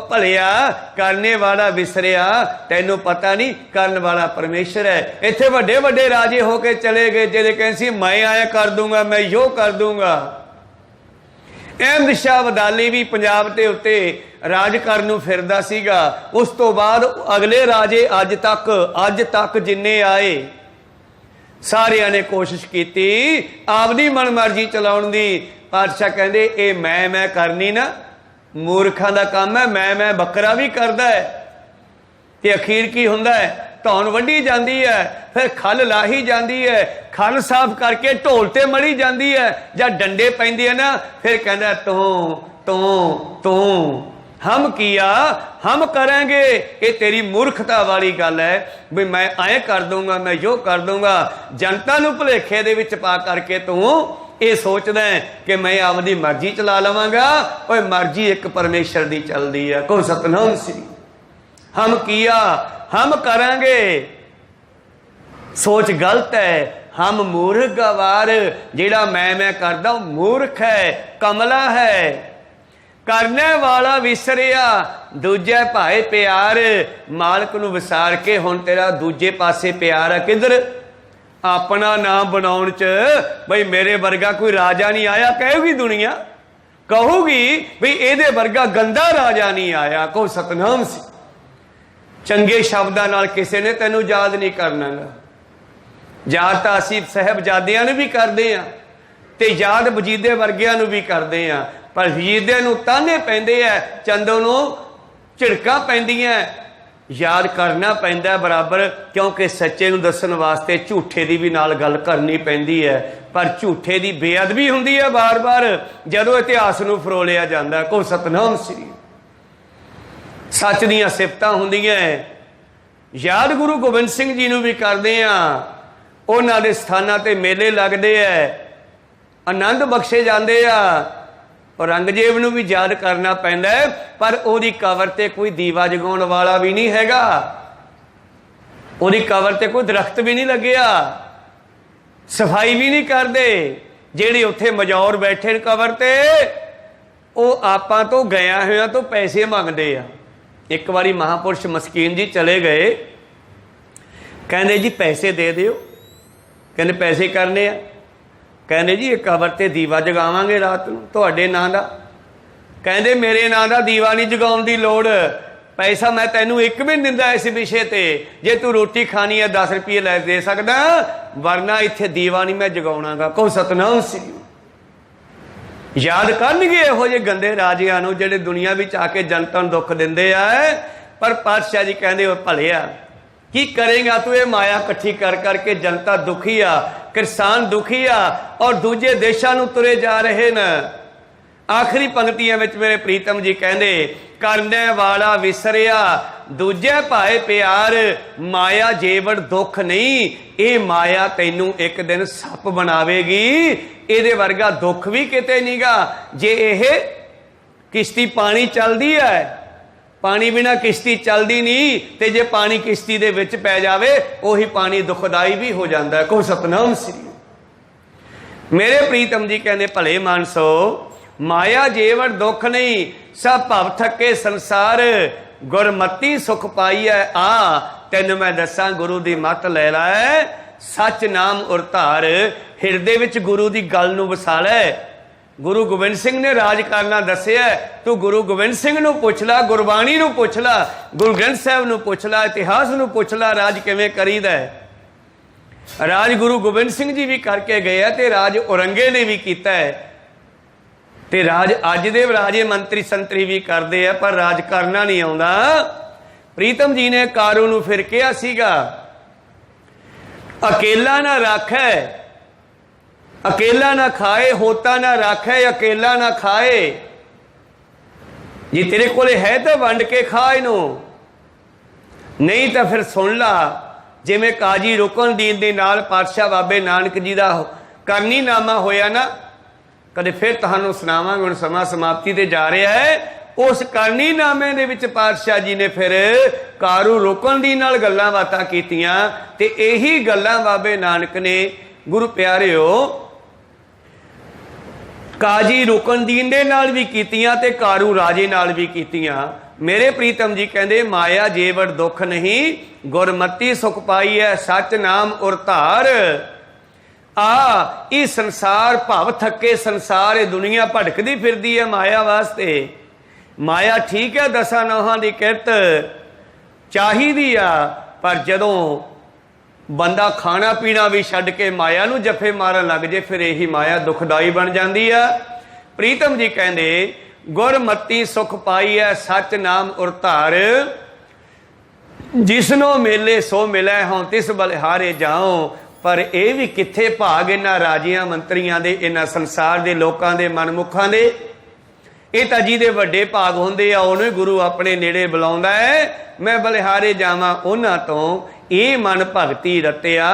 भलिया करने वाला विसरिया, तैनू पता नहीं करने वाला परमेश्वर है। इत्थे वड्डे वड्डे राजे होके चले गए, जिहड़े कहंदे सी मैं आया कर दूंगा, मैं यो कर दूंगा। अहमद शाह अब्दाली भी पंजाब के उत्ते राज करन नूं फिरदा सीगा। उस तो बाद अगले राजे अज तक जिन्ने आए सारिया ने कोशिश की आपदी मन मर्जी चलाउण दी। पातशाह कहंदे ये मैं करनी ना, मूर्खां दा काम है। मैं बकरा भी करदा है। ते अखीर की हुंदा है, धौन वड्डी जाती है, फिर खल लाही जाती है, खल साफ करके ढोल ते मड़ी जाती है, जब डंडे पैंदे है ना, फिर कहना तू हम किया हम करेंगे। ये तेरी मूर्खता वाली गल है भी मैं आए कर दूंगा, मैं यो कर दूंगा। जनता नूं भुलेखे दे विच पा करके तू ये सोचदा है कि मैं आपदी मर्जी चला लवांगा। ओए मर्जी एक परमेश्वर दी चलदी है। को सतनाम श्री। हम किया हम करांगे, सोच गलत है। हम मूर्ख गवार, जिहड़ा मैं करदा मूर्ख है, कमला है। करने वाला विसरिया, दूजे भाए प्यार। मालक नूं विसार के हुण तेरा दूजे पासे प्यार है। किधर? अपना नाम बनाउण च। बई मेरे वर्गा कोई राजा नहीं आया, कहेगी दुनिया, कहूगी बई इहदे वर्गा गंदा राजा नहीं आया। को सतनाम सी। चंगे शब्दां नाल किसी ने तेनू याद नहीं करना। याद तां असीं साहिबजादियां नूं भी करदे आ, ते याद वजीदे वर्गियां नूं भी करदे आ, पर वजीदे नूं ताने पैंदे आ, चंदो नूं झिड़कां पैंदियां। याद करना पैंदा बराबर, क्योंकि सच्चे नूं दस्सण वास्ते झूठे दी भी नाल गल करनी पैंदी है। पर झूठे दी बेअदबी हुंदी है बार बार जदों इतिहास नूं फरोलिया जांदा। को सतनाम श्री। सच दीयां सिफतां हुंदियां। याद गुरु गोबिंद सिंह जी नूं भी करदे आ। उन्हां दे स्थानां ते मेले लगदे आ, आनंद बख्शे जांदे आ। औरंगजेब नूं भी याद करना पैंदा है, पर ओदी कबर ते कोई दीवा जगाउण वाला भी नहीं हैगा। ओदी कबर ते कोई दरख्त भी नहीं लग्या, सफाई भी नहीं करदे। जिहड़े उत्थे मजौर बैठे कबर ते, वो आपां तो गया होया तो पैसे मंगदे आ। एक बारी महापुरुष मस्कीन जी चले गए, कहंदे जी पैसे दे दिओ। कहंदे पैसे करने आ। कहंदे जी एक कबर ते दीवा जगावांगे रात नूं तुहाडे नां दा। कहंदे मेरे नां दा दीवा नहीं जगाउण दी लोड़, पैसा मैं तैनूं एक भी नहीं दिंदा इस विषय ते। जे तू रोटी खानी है 10 रुपये लै दे सकदा, वरना इत्थे दीवा नहीं मैं जगाउणागा। को सतनाम श्री। याद करनगे इहो जे गंदे राजियां नूं जिहड़े दुनिया विच आके जनता नूं दुख दिंदे आ। पर पातशाह जी कहंदे ओ भलिया की करेगा तू? ये माया इकट्ठी कर करके जनता दुखी आ, किसान दुखी आ, और दूजे देशां नूं तुरे जा रहे न। आखिरी पंक्तियां विच मेरे प्रीतम जी कहंदे, करने वाला विसरिया, दूजे भाए प्यार। माया जेवड़ दुख नहीं, ये माया तैनू एक दिन सप बनावेगी। ਇਹਦੇ वर्गा दुख भी किते नहींगा। जे यह किश्ती पानी चलती है पानी बिना किश्ती चलती नहीं, ते जे पानी किश्ती दे विच पै जावे उही पानी दुखदाई भी हो जाता है। को सतनाम श्री। मेरे प्रीतम जी कहते भले मानसो माया जेवर दुख नहीं, सब भव थके संसार, गुरमती सुख पाई है। तेन मैं दसा गुरु की मत ले लै, सच नाम उरधार। हिरदे विच गुरु की गल नूं वसा लै। गुरु गोबिंद सिंह ने राज करना दसिया, तू गुरु गोबिंद सिंह नूं पुछ ला, गुरबाणी नूं पुछ ला, गुरु ग्रंथ साहब नूं पुछ ला, इतिहास नूं पुछ ला, राज किवें करीदा है। राज गुरु गोबिंद सिंह जी भी करके गए हैं, ते राज औरंगे ने भी किया है, ते राज अज दे राजे मंत्री संतरी भी करते हैं, पर राज करना नहीं आउंदा। प्रीतम जी ने कारू नूं फिर कहा सीगा, अकेला ना राखै, अकेला ना खाए, होता ना राखै, अकेला ना खाए। जे तेरे कोले है तो वंड के खा इनू, नहीं तो फिर सुन ला। जिवें काजी रुकनदीन दे नाल पातशाह बाबे नानक जी का करनीनामा होया ना, कदे फिर तुहानूं सुणावांगे। हुण समा समाप्ति ते जा रहा है। उस करनीनामे दे विच पातशाह जी ने फिर कारू रुकनदीन नाल गल्लां बातां कीतियां, ते यही गल्लां बाबे नानक ने गुरु प्यारिओ काजी रुकनदीन दे नाल भी कीतियां ते कारू राजे नाल भी कीतियां। मेरे प्रीतम जी कहते माया जेवर दुख नहीं, गुरमती सुख पाई है, सच नाम उरधार। इस संसार भव थके संसार, ये दुनिया भटकदी फिरदी है माया वास्ते। माया ठीक है, दसा नौहां दी किरत चाहिदी आ, पर जदों बंदा खाना पीना भी छड्ड के माया नूं जफे मारन लग जे, फिर यही माया दुखदाई बन जाती है। प्रीतम जी कहते गुरमती सुख पाई है, सच नाम उरधार। जिसनों मेले सो मिलै, हों तिस बलिहारे जाओ। पर यह भी कित्थे भाग इन्हां राजियां मंत्रियां दे, इन्हां संसार दे लोकां दे मनमुखां दे। ये तां जिहदे वड्डे भाग हुंदे आ, उहनूं गुरु अपने नेड़े बुलाउंदा है। मैं बलिहारे जावां उन्हां तों, ये मन भगती रतिया,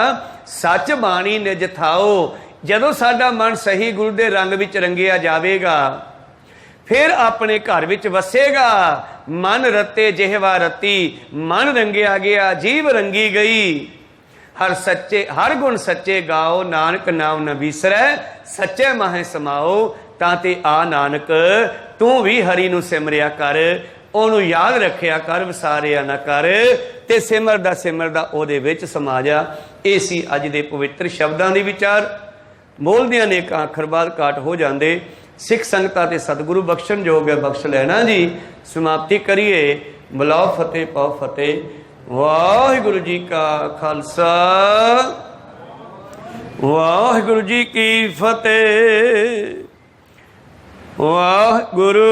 सच बाणी निज थाओ। जदों साडा मन सही गुरु दे रंग विच रंगिया जावेगा, फिर अपने घर विच वसेगा। मन रते जिहवा रती, मन रंगिया गया, जीव रंगी गई। हर सच्चे हर गुण सच्चे गाओ, नानक नाम न विसरै, सच्चे माहे समाओ। तां ते आ नानक तू भी हरि नूं सिमरिया कर, ਉਹਨੂੰ याद रखिया कर, विसारिया ना कर, ते सिमरदा ਉਹਦੇ ਵਿੱਚ ਸਮਾ ਜਾ। ਇਹ ਸੀ ਅੱਜ ਦੇ ਪਵਿੱਤਰ ਸ਼ਬਦਾਂ ਦੇ ਵਿਚਾਰ। ਬੋਲਦਿਆਂ ਨੇ ਇੱਕ ਅੱਖਰ ਬਾਅਦ ਕਾਟ ਹੋ ਜਾਂਦੇ। ਸਿੱਖ ਸੰਗਤਾਂ ਤੇ ਸਤਿਗੁਰੂ ਬਖਸ਼ਣ ਜੋਗ ਹੈ, ਬਖਸ਼ ਲੈਣਾ ਜੀ। ਸਮਾਪਤੀ ਕਰੀਏ। ਬੁਲਾਓ ਫਤਿਹ ਪਾਓ ਫਤਿਹ। ਵਾਹਿਗੁਰੂ ਜੀ ਕਾ ਖਾਲਸਾ, ਵਾਹਿਗੁਰੂ ਜੀ ਕੀ ਫਤਿਹ। ਵਾਹਿਗੁਰੂ।